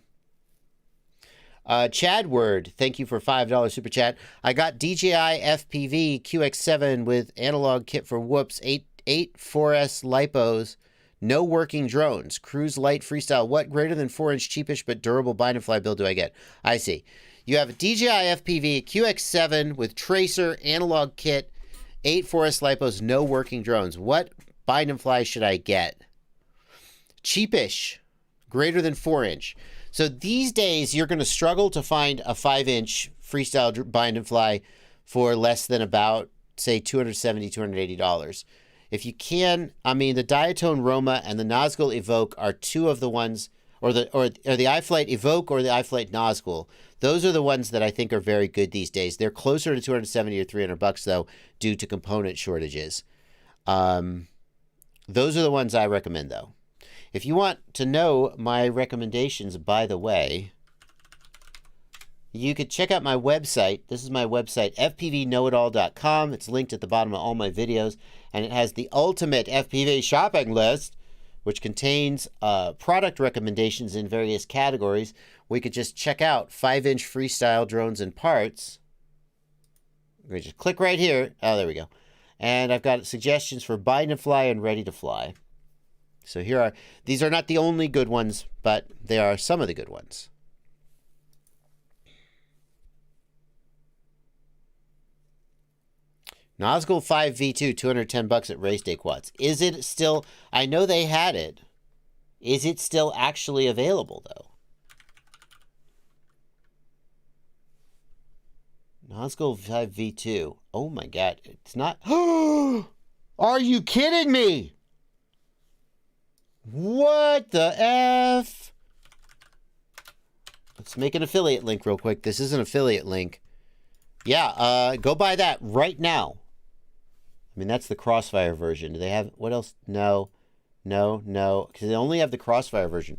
Chadward, thank you for $5 super chat. I got DJI FPV QX7 with analog kit for whoops, 8 4S lipos, no working drones, cruise light freestyle. What greater than 4-inch cheapish but durable bind and fly build do I get? I see. You have a DJI FPV QX7 with tracer, analog kit, 8 4S lipos, no working drones. What bind and fly should I get? Cheapish, greater than 4-inch. So these days, you're going to struggle to find a 5-inch freestyle bind and fly for less than about, say, $270, $280. If you can, I mean, the Diatone Roma and the Nasghoul Evoke are two of the ones, or the iFlight Evoke or the iFlight Nasghoul. Those are the ones that I think are very good these days. They're closer to $270 or $300 though, due to component shortages. Those are the ones I recommend though. If you want to know my recommendations, by the way, you could check out my website. This is my website, fpvknowitall.com. It's linked at the bottom of all my videos, and it has the ultimate FPV shopping list, which contains product recommendations in various categories. We could just check out 5-inch freestyle drones and parts. We just click right here. Oh, there we go. And I've got suggestions for bind and fly and ready to fly. So here are, these are not the only good ones, but they are some of the good ones. Nasghoul V2, $210 at Race Day Quads. Is it still, I know they had it. Is it still actually available though? Nasghoul V2. Oh my God, it's not. Are you kidding me? What the F? Let's make an affiliate link real quick. This is an affiliate link. Yeah, go buy that right now. I mean, that's the Crossfire version. Do they have, what else? No, because they only have the Crossfire version.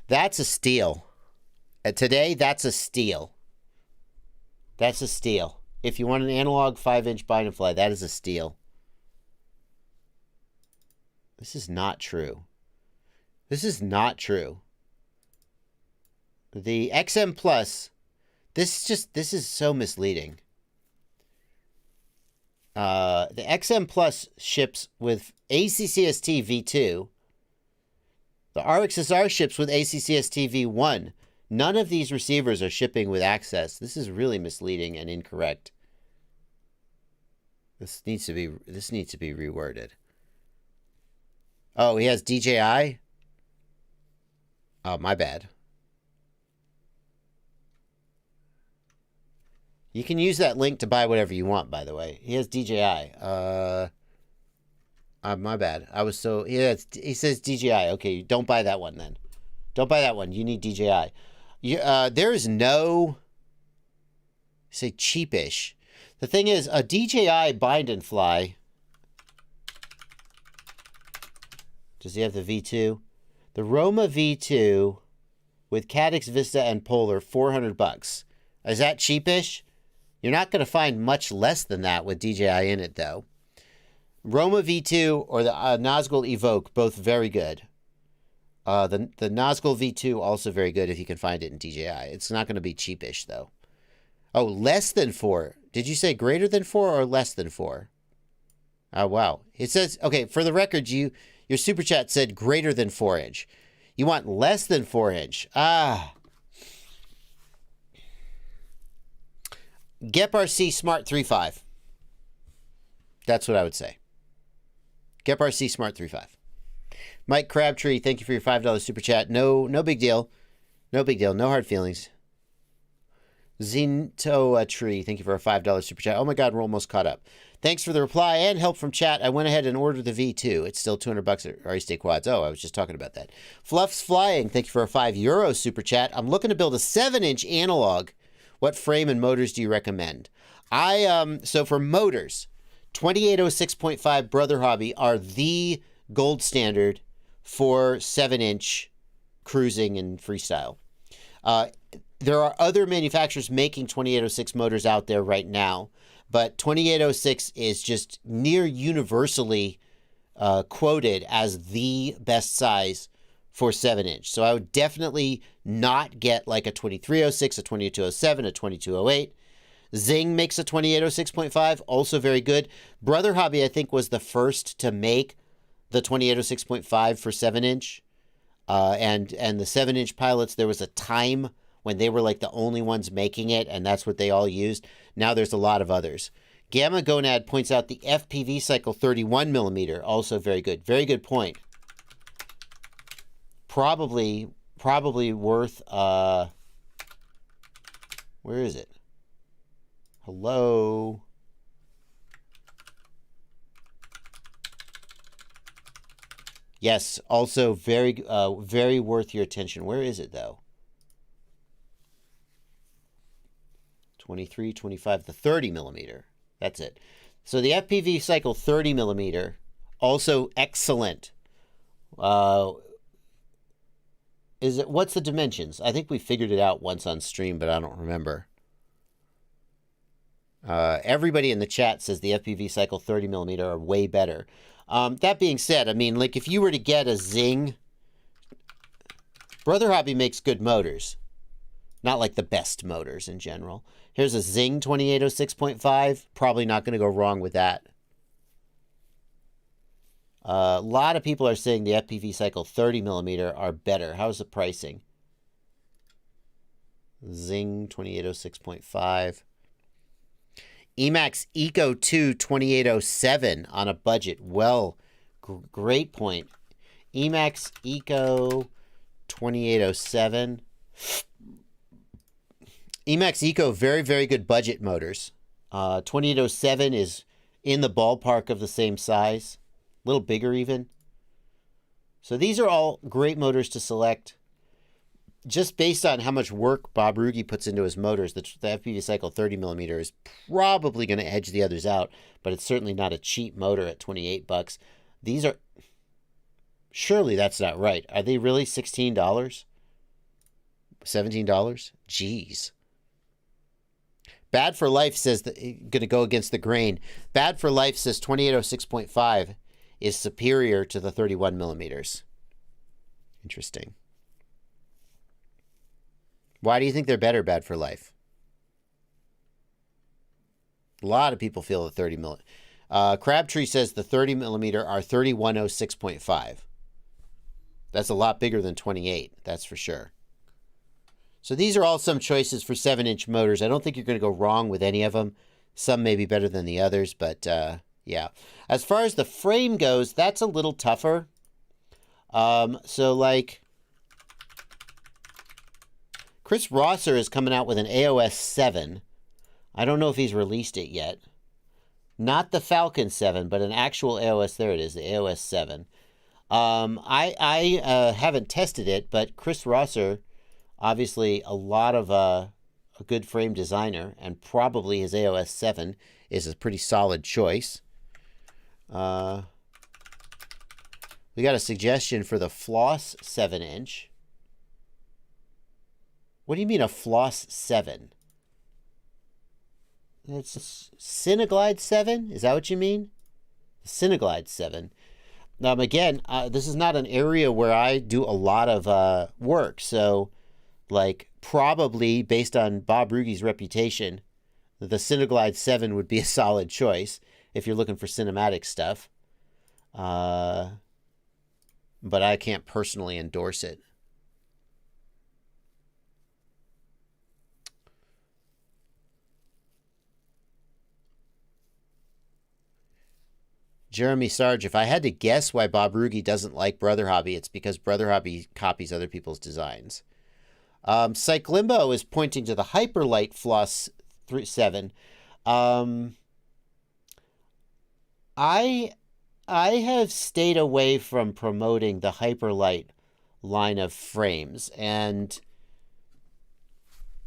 That's a steal. Today, that's a steal. That's a steal. If you want an analog 5-inch bind and fly, that is a steal. This is not true. This is not true. The XM Plus, this is so misleading. The XM Plus ships with ACCST V2. The RXSR ships with ACCST V1. None of these receivers are shipping with access. This is really misleading and incorrect. This needs to be reworded. Oh, he has DJI? Oh, my bad. You can use that link to buy whatever you want, by the way. He has DJI. My bad. He says DJI. Okay, don't buy that one then. Don't buy that one. You need DJI. There is no, say, cheapish. The thing is, a DJI bind and fly. Does he have the V2? The Roma V2 with Caddx Vista and Polar, $400. Is that cheapish? You're not going to find much less than that with DJI in it, though. Roma V2 or the Nasghoul Evoke, both very good. The Nasghoul V2 also very good if you can find it in DJI. It's not going to be cheapish, though. Oh, less than 4. Did you say greater than 4 or less than 4? Oh, wow. It says, okay, for the record, your super chat said greater than 4-inch. You want less than 4-inch. GEP-RC Smart 3.5. That's what I would say. GEP-RC Smart 3.5. Mike Crabtree, thank you for your $5 super chat. No big deal. No big deal. No hard feelings. Zinto Tree, thank you for a $5 super chat. Oh my God, we're almost caught up. Thanks for the reply and help from chat. I went ahead and ordered the V2. It's still $200 at RE Quads. Oh, I was just talking about that. Fluff's Flying, thank you for a €5 super chat. I'm looking to build a 7-inch analog. What frame and motors do you recommend? So for motors, 2806.5 Brother Hobby are the gold standard for 7-inch cruising and freestyle. There are other manufacturers making 2806 motors out there right now, but 2806 is just near universally quoted as the best size for 7-inch. So I would definitely not get like a 2306, a 2207, a 2208. Zing makes a 2806.5, also very good. Brother Hobby, I think, was the first to make the 2806.5 for 7-inch. And the 7-inch pilots, there was a time when they were like the only ones making it, and that's what they all used. Now there's a lot of others. Gamma Gonad points out the FPV cycle 31mm, also very good. Very good point. Probably worth, where is it? Hello? Yes, also very worth your attention. Where is it, though? 23, 25, the 30mm. That's it. So the FPV cycle 30mm, also excellent. What's the dimensions? I think we figured it out once on stream, but I don't remember. Everybody in the chat says the FPV cycle 30mm are way better. That being said, I mean, like if you were to get a Zing, Brother Hobby makes good motors. Not like the best motors in general. Here's a Zing 2806.5. Probably not going to go wrong with that. A lot of people are saying the FPV cycle 30mm are better. How's the pricing? Zing 2806.5. Emax Eco 2 2807 on a budget. Well, great point. Emax Eco 2807. Emax Eco, very, very good budget motors. 2807 is in the ballpark of the same size. A little bigger even. So these are all great motors to select. Just based on how much work Bob Ruge puts into his motors, the FPV cycle 30mm is probably going to edge the others out, but it's certainly not a cheap motor at $28. These are... Surely that's not right. Are they really $16? $17? Jeez. Bad for Life says that going to go against the grain. Bad for Life says 2806.5 is superior to the 31 millimeters. Interesting. Why do you think they're better, Bad for Life? A lot of people feel the 30 millimeter. Crabtree says the 30 millimeter are 3106.5. That's a lot bigger than 28, that's for sure. So these are all some choices for 7-inch motors. I don't think you're going to go wrong with any of them. Some may be better than the others, but yeah. As far as the frame goes, that's a little tougher. So like Chris Rosser is coming out with an AOS 7. I don't know if he's released it yet. Not the Falcon 7, but an actual AOS. There it is, the AOS 7. I haven't tested it, but Chris Rosser, obviously a lot of a good frame designer, and probably his AOS 7 is a pretty solid choice. We got a suggestion for the Floss 7-inch. What do you mean a Floss 7? It's a Cineglide 7? Is that what you mean? Cineglide 7. Again, this is not an area where I do a lot of work, so like probably based on Bob Ruge's reputation, the Cineglide 7 would be a solid choice if you're looking for cinematic stuff. But I can't personally endorse it. Jeremy Sarge, if I had to guess why Bob Ruge doesn't like Brother Hobby, it's because Brother Hobby copies other people's designs. Cyclimbo is pointing to the Hyperlight Floss 7. I have stayed away from promoting the Hyperlight line of frames, and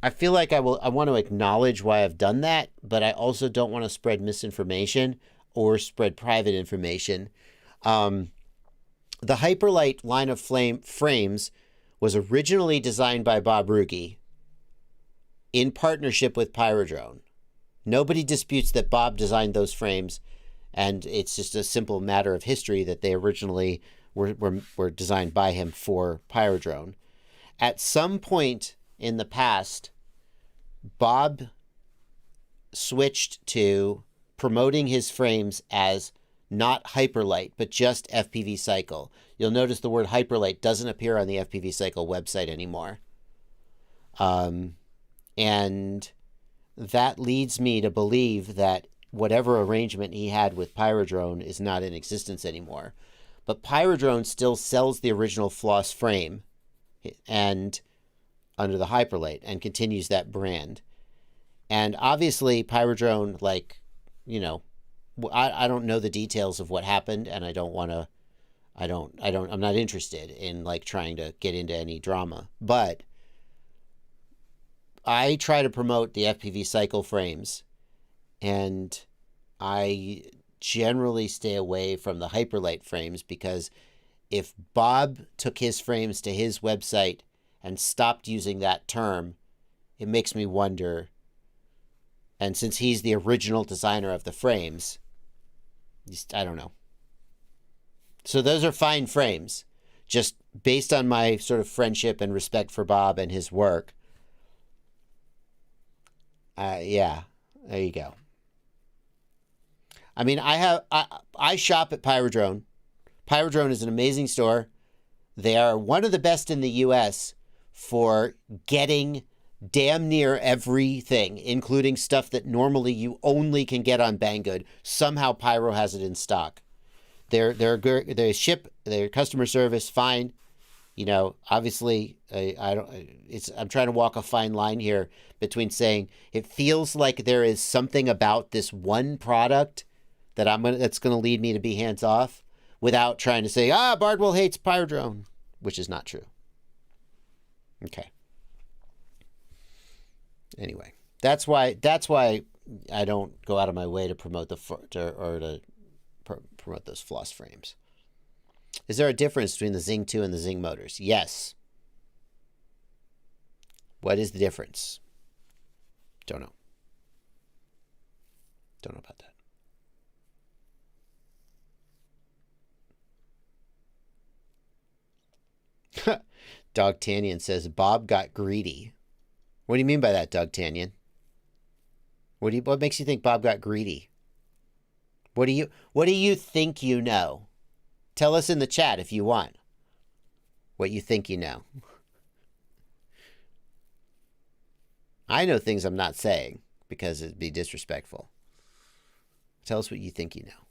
I feel like I want to acknowledge why I've done that, but I also don't want to spread misinformation or spread private information. The Hyperlight line of frames was originally designed by Bob Ruge in partnership with Pyrodrone. Nobody disputes that Bob designed those frames, and it's just a simple matter of history that they originally were designed by him for Pyrodrone. At some point in the past, Bob switched to promoting his frames as not Hyperlight, but just FPV Cycle. You'll notice the word Hyperlight doesn't appear on the FPV Cycle website anymore. And that leads me to believe that whatever arrangement he had with Pyrodrone is not in existence anymore. But Pyrodrone still sells the original Floss frame and under the Hyperlight and continues that brand. And obviously Pyrodrone, like, you know, I don't know the details of what happened, and I'm not interested in like trying to get into any drama, but I try to promote the FPV Cycle frames, and I generally stay away from the Hyperlight frames, because if Bob took his frames to his website and stopped using that term, it makes me wonder. And since he's the original designer of the frames, I don't know. So those are fine frames. Just based on my sort of friendship and respect for Bob and his work. Yeah, there you go. I mean, I shop at Pyrodrone. Pyrodrone is an amazing store. They are one of the best in the U.S. for getting damn near everything, including stuff that normally you only can get on Banggood. Somehow Pyro has it in stock. They're good. They ship. Their customer service fine. You know, obviously, I'm trying to walk a fine line here between saying it feels like there is something about this one product that that's going to lead me to be hands off, without trying to say, Bardwell hates Pyrodrone, which is not true. Okay. Anyway, that's why I don't go out of my way to promote promote those Floss frames. Is there a difference between the Zing 2 and the Zing motors? Yes. What is the difference? Don't know. Don't know about that. Dog Tanyan says Bob got greedy. What do you mean by that, Doug Tanyan? What makes you think Bob got greedy? What do you think you know? Tell us in the chat if you want. What you think you know. I know things I'm not saying because it'd be disrespectful. Tell us what you think you know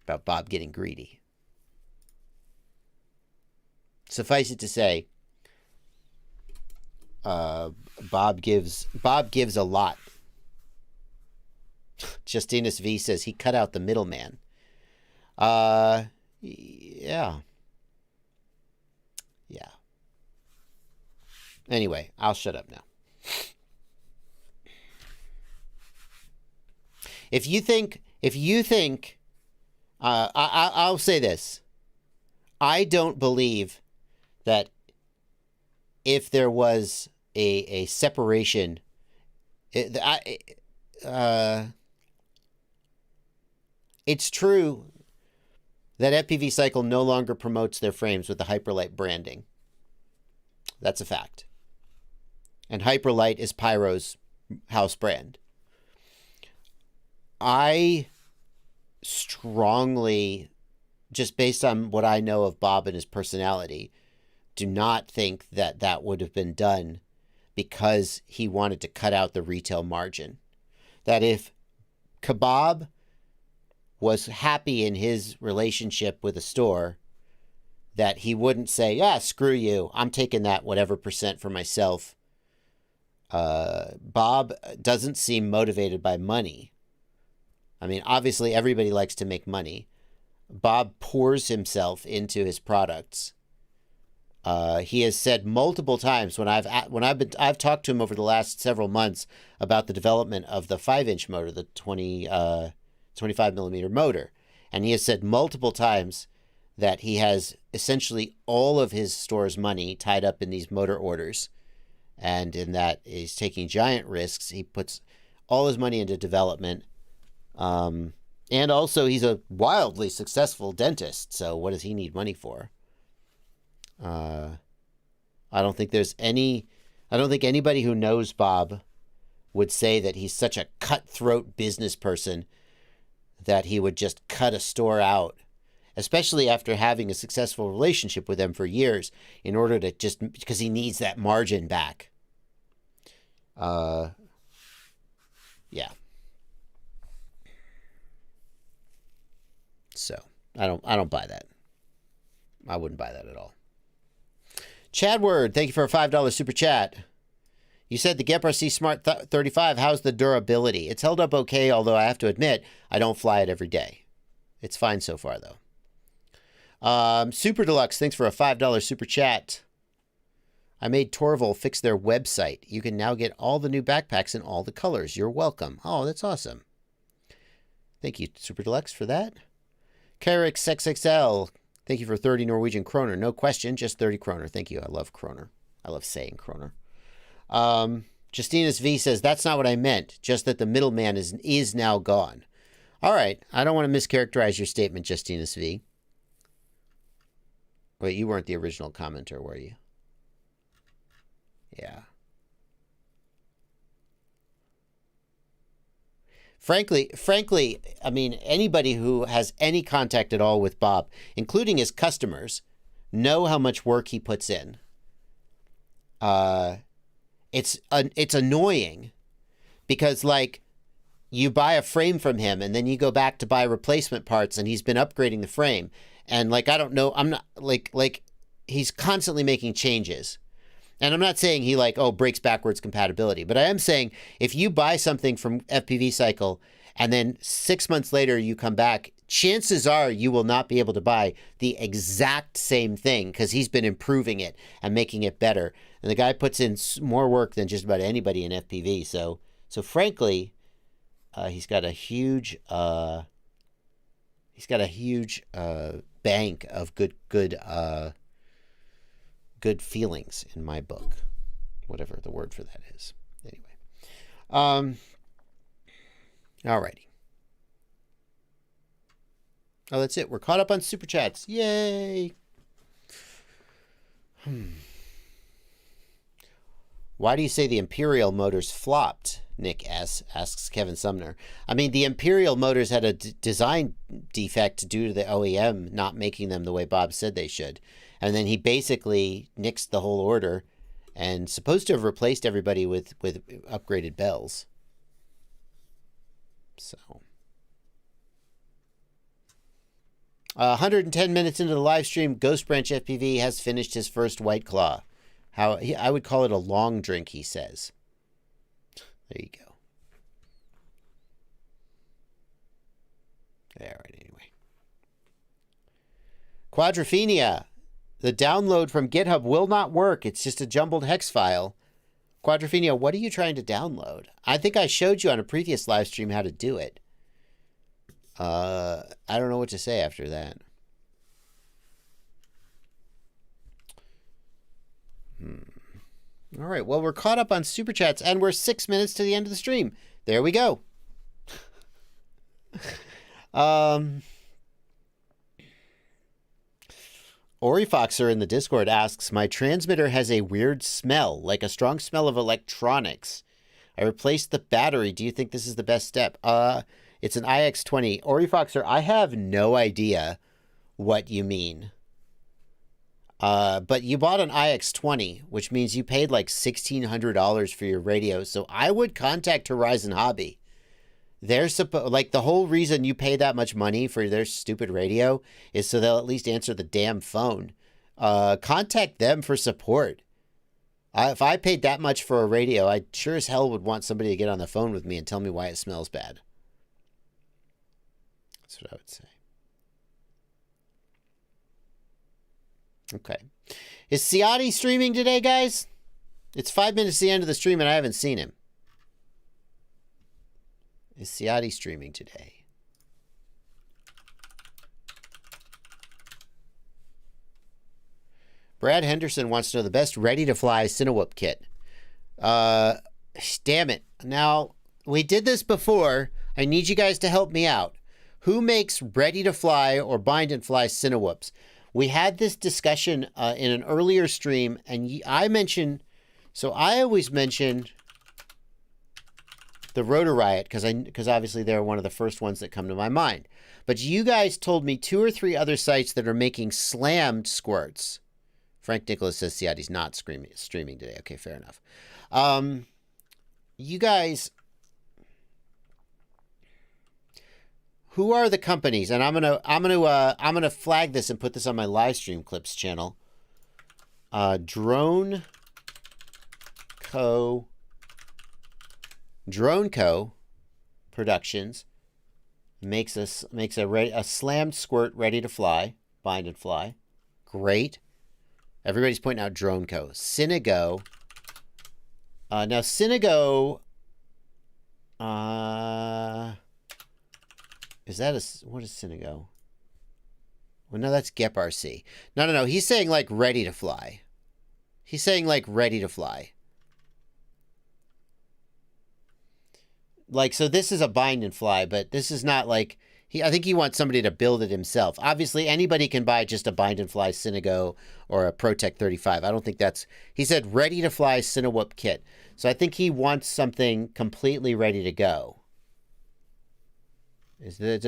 about Bob getting greedy. Suffice it to say, Bob gives a lot. Justinus V says he cut out the middleman. Yeah. Yeah. Anyway, I'll shut up now. If you think, I'll say this. I don't believe that if there was a separation, it's true that FPV Cycle no longer promotes their frames with the Hyperlite branding. That's a fact. And Hyperlite is Pyro's house brand. I strongly, just based on what I know of Bob and his personality, do not think that that would have been done because he wanted to cut out the retail margin. That if Kebab was happy in his relationship with a store, that he wouldn't say, yeah, screw you, I'm taking that whatever % for myself. Bob doesn't seem motivated by money. I mean, obviously everybody likes to make money. Bob pours himself into his products. He has said multiple times when I've talked to him over the last several months about the development of the 5-inch motor, the 25 millimeter motor, and he has said multiple times that he has essentially all of his store's money tied up in these motor orders, and in that he's taking giant risks. He puts all his money into development, and also he's a wildly successful dentist. So what does he need money for? I don't think anybody who knows Bob would say that he's such a cutthroat business person that he would just cut a store out, especially after having a successful relationship with them for years, in order to just because he needs that margin back. Yeah. So I don't buy that. I wouldn't buy that at all. Chadward, thank you for a $5 super chat. You said the GEP-RC Smart 35, how's the durability? It's held up okay, although I have to admit, I don't fly it every day. It's fine so far, though. Super Deluxe, thanks for a $5 super chat. I made Torval fix their website. You can now get all the new backpacks in all the colors. You're welcome. Oh, that's awesome. Thank you, Super Deluxe, for that. Carix XXL, thank you for 30 Norwegian kroner. No question, just 30 kroner. Thank you. I love kroner. I love saying kroner. Justinus V says, that's not what I meant. Just that the middleman is now gone. All right. I don't want to mischaracterize your statement, Justinus V. Wait, you weren't the original commenter, were you? Yeah. Frankly, I mean, anybody who has any contact at all with Bob, including his customers, know how much work he puts in. It's annoying because, like, you buy a frame from him and then you go back to buy replacement parts and he's been upgrading the frame. And, like, I don't know, I'm not, like he's constantly making changes. And I'm not saying he, like, breaks backwards compatibility, but I am saying if you buy something from FPV Cycle and then 6 months later you come back, chances are you will not be able to buy the exact same thing because he's been improving it and making it better. And the guy puts in more work than just about anybody in FPV. So frankly, he's got a huge bank of good feelings in my book, whatever the word for that is. Anyway, Alrighty. Oh, that's it. We're caught up on Super Chats. Yay! Why do you say the Imperial motors flopped? Nick S. asks Kevin Sumner. I mean, the Imperial motors had a design defect due to the OEM not making them the way Bob said they should. And then he basically nixed the whole order and supposed to have replaced everybody with upgraded bells. So... 110 minutes into the live stream, Ghost Branch FPV has finished his first White Claw. I would call it a long drink, he says. There you go. All right, anyway. Quadrophenia. The download from GitHub will not work. It's just a jumbled hex file. Quadrophenia, what are you trying to download? I think I showed you on a previous live stream how to do it. I don't know what to say after that. All right, well, we're caught up on Super Chats, and we're 6 minutes to the end of the stream. There we go. Orifoxer in the Discord asks, my transmitter has a weird smell, like a strong smell of electronics. I replaced the battery. Do you think this is the best step? It's an iX20. Orifoxer, I have no idea what you mean. But you bought an iX20, which means you paid like $1,600 for your radio. So I would contact Horizon Hobby. They're like the whole reason you pay that much money for their stupid radio is so they'll at least answer the damn phone. Contact them for support. If I paid that much for a radio, I sure as hell would want somebody to get on the phone with me and tell me why it smells bad. That's what I would say. Okay. Is Ciati streaming today, guys? It's 5 minutes to the end of the stream and I haven't seen him. Is Ciati streaming today? Brad Henderson wants to know the best ready-to-fly Cinewhoop kit. Damn it. Now, we did this before. I need you guys to help me out. Who makes ready-to-fly or bind-and-fly Cinewhoops? We had this discussion in an earlier stream, and I mentioned... So I always mentioned the Rotor Riot, because obviously they're one of the first ones that come to my mind. But you guys told me 2 or 3 other sites that are making slammed squirts. Frank Nicholas says Ciati's not streaming today. Okay, fair enough. You guys... Who are the companies? And I'm gonna flag this and put this on my live stream clips channel. Drone Co. Productions makes a slammed squirt ready to fly, bind and fly. Great. Everybody's pointing out Drone Co. Cinego. Now Cinego. Is that what is Cinego? Well, no, that's Gep RC. No. He's saying like ready to fly. He's saying like ready to fly. Like, so this is a bind and fly, but this is not like, I think he wants somebody to build it himself. Obviously, anybody can buy just a bind and fly Cinego or a ProTech 35. I don't think that's, he said ready to fly Cinewhoop kit. So I think he wants something completely ready to go. Do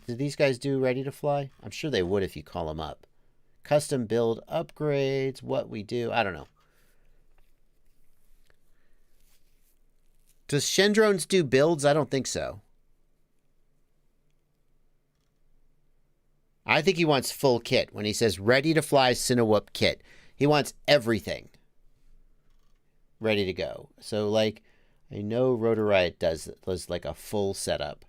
these guys do ready to fly? I'm sure they would if you call them up. Custom build upgrades, what we do, I don't know. Does Shendrones do builds? I don't think so. I think he wants full kit. When he says ready to fly Cinewhoop kit, he wants everything ready to go. So like, I know Rotor Riot does like a full setup.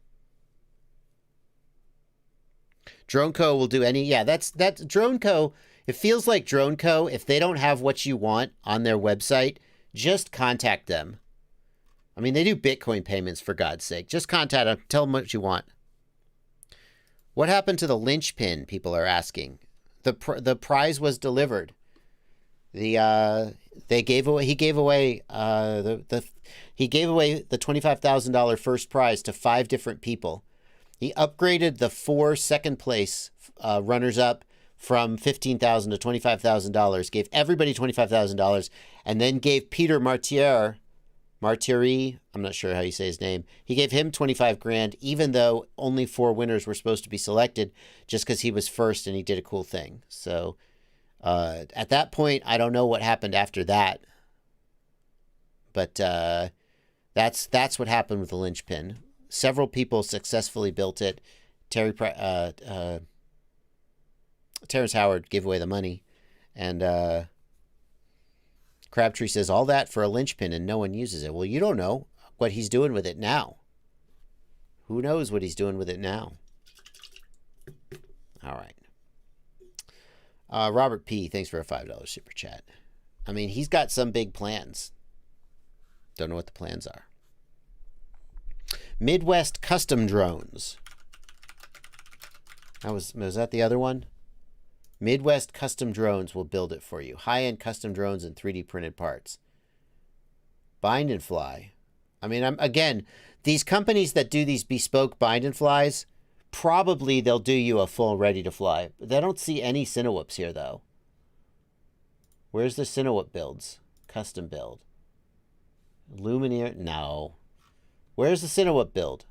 DroneCo will do any, yeah, that's DroneCo. It feels like DroneCo, if they don't have what you want on their website, just contact them. I mean, they do Bitcoin payments, for God's sake. Just contact them, tell them what you want. What happened to the linchpin, people are asking. The prize was delivered. He gave away the $25,000 first prize to 5 different people. He upgraded the 4 second place runners up from $15,000 to $25,000. Gave everybody $25,000, and then gave Peter Martyri, I'm not sure how you say his name. He gave him 25 grand, even though only 4 winners were supposed to be selected, just because he was first and he did a cool thing. So at that point, I don't know what happened after that, but that's what happened with the linchpin. Several people successfully built it. Terrence Howard gave away the money, and Crabtree says all that for a linchpin and no one uses it. Well, you don't know what he's doing with it now. Who knows what he's doing with it now? All right. Robert P., thanks for a $5 super chat. I mean, he's got some big plans. Don't know what the plans are. Midwest Custom Drones. Was that the other one? Midwest Custom Drones will build it for you. High-end custom drones and 3D printed parts. Bind and Fly. I mean, again, these companies that do these bespoke bind and flies, probably they'll do you a full ready to fly. But I don't see any Cinewhoops here, though. Where's the Cinewhoop builds? Custom build. Lumineer? No. Where's the Cinewhoop build?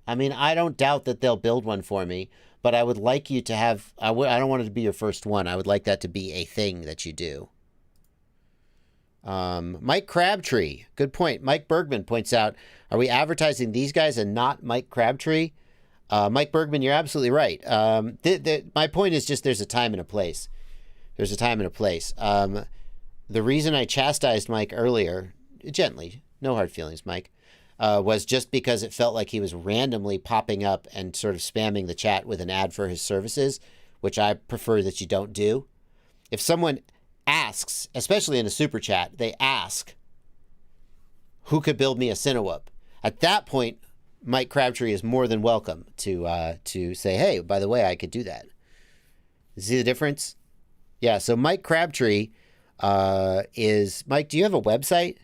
I mean, I don't doubt that they'll build one for me, but I would like you to have... I don't want it to be your first one. I would like that to be a thing that you do. Mike Crabtree. Good point. Mike Bergman points out, are we advertising these guys and not Mike Crabtree? Mike Bergman, you're absolutely right. My point is just there's a time and a place. There's a time and a place. The reason I chastised Mike earlier, gently, no hard feelings, Mike, was just because it felt like he was randomly popping up and sort of spamming the chat with an ad for his services, which I prefer that you don't do. If someone asks, especially in a super chat, they ask, who could build me a Cinewhoop? At that point, Mike Crabtree is more than welcome to say, hey, by the way, I could do that. See the difference? Yeah, so Mike Crabtree is... Mike, do you have a website?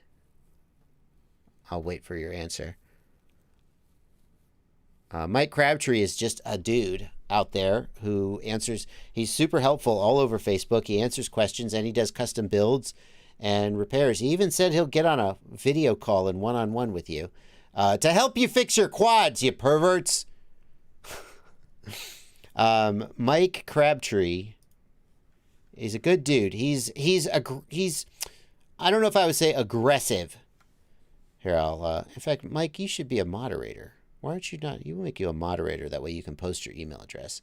I'll wait for your answer. Mike Crabtree is just a dude out there who answers. He's super helpful all over Facebook. He answers questions and he does custom builds and repairs. He even said he'll get on a video call and one-on-one with you to help you fix your quads, you perverts. Mike Crabtree is a good dude. He's I don't know if I would say aggressive. Here, in fact, Mike, you should be a moderator. Why aren't you not? You will make you a moderator. That way you can post your email address.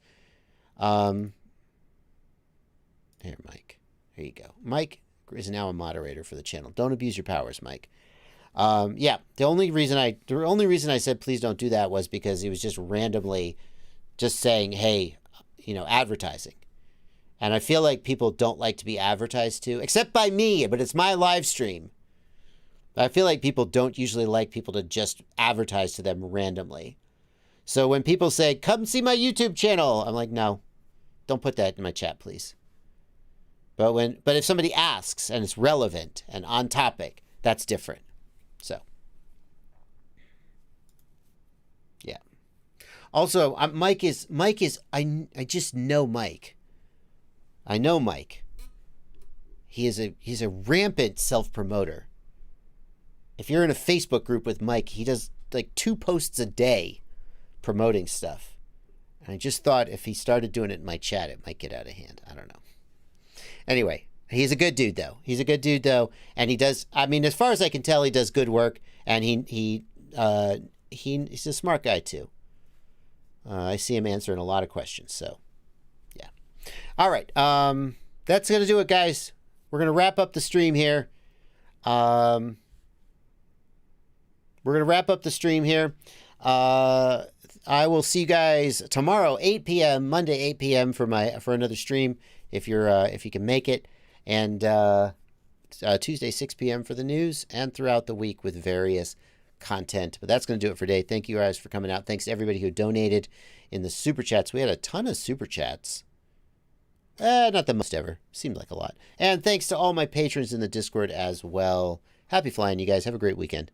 Here, Mike. Here you go. Mike is now a moderator for the channel. Don't abuse your powers, Mike. Yeah, the only reason I said please don't do that was because he was just randomly just saying, hey, advertising. And I feel like people don't like to be advertised to, except by me, but it's my live stream. I feel like people don't usually like people to just advertise to them randomly. So when people say, come see my YouTube channel, I'm like, no, don't put that in my chat, please. But if somebody asks and it's relevant and on topic, that's different. So, yeah. Also, Mike is, I just know Mike. I know Mike. He's a rampant self-promoter. If you're in a Facebook group with Mike, he does like 2 posts a day promoting stuff. And I just thought if he started doing it in my chat, it might get out of hand. I don't know. Anyway, he's a good dude, though. And he does, I mean, as far as I can tell, he does good work. And he's a smart guy, too. I see him answering a lot of questions. So, yeah. All right. That's going to do it, guys. We're going to wrap up the stream here. I will see you guys tomorrow, 8 p.m., Monday, 8 p.m. for another stream, if you can make it, and Tuesday, 6 p.m. for the news, and throughout the week with various content. But that's going to do it for today. Thank you guys for coming out. Thanks to everybody who donated in the super chats. We had a ton of super chats. Not the most ever. Seemed like a lot. And thanks to all my patrons in the Discord as well. Happy flying, you guys. Have a great weekend.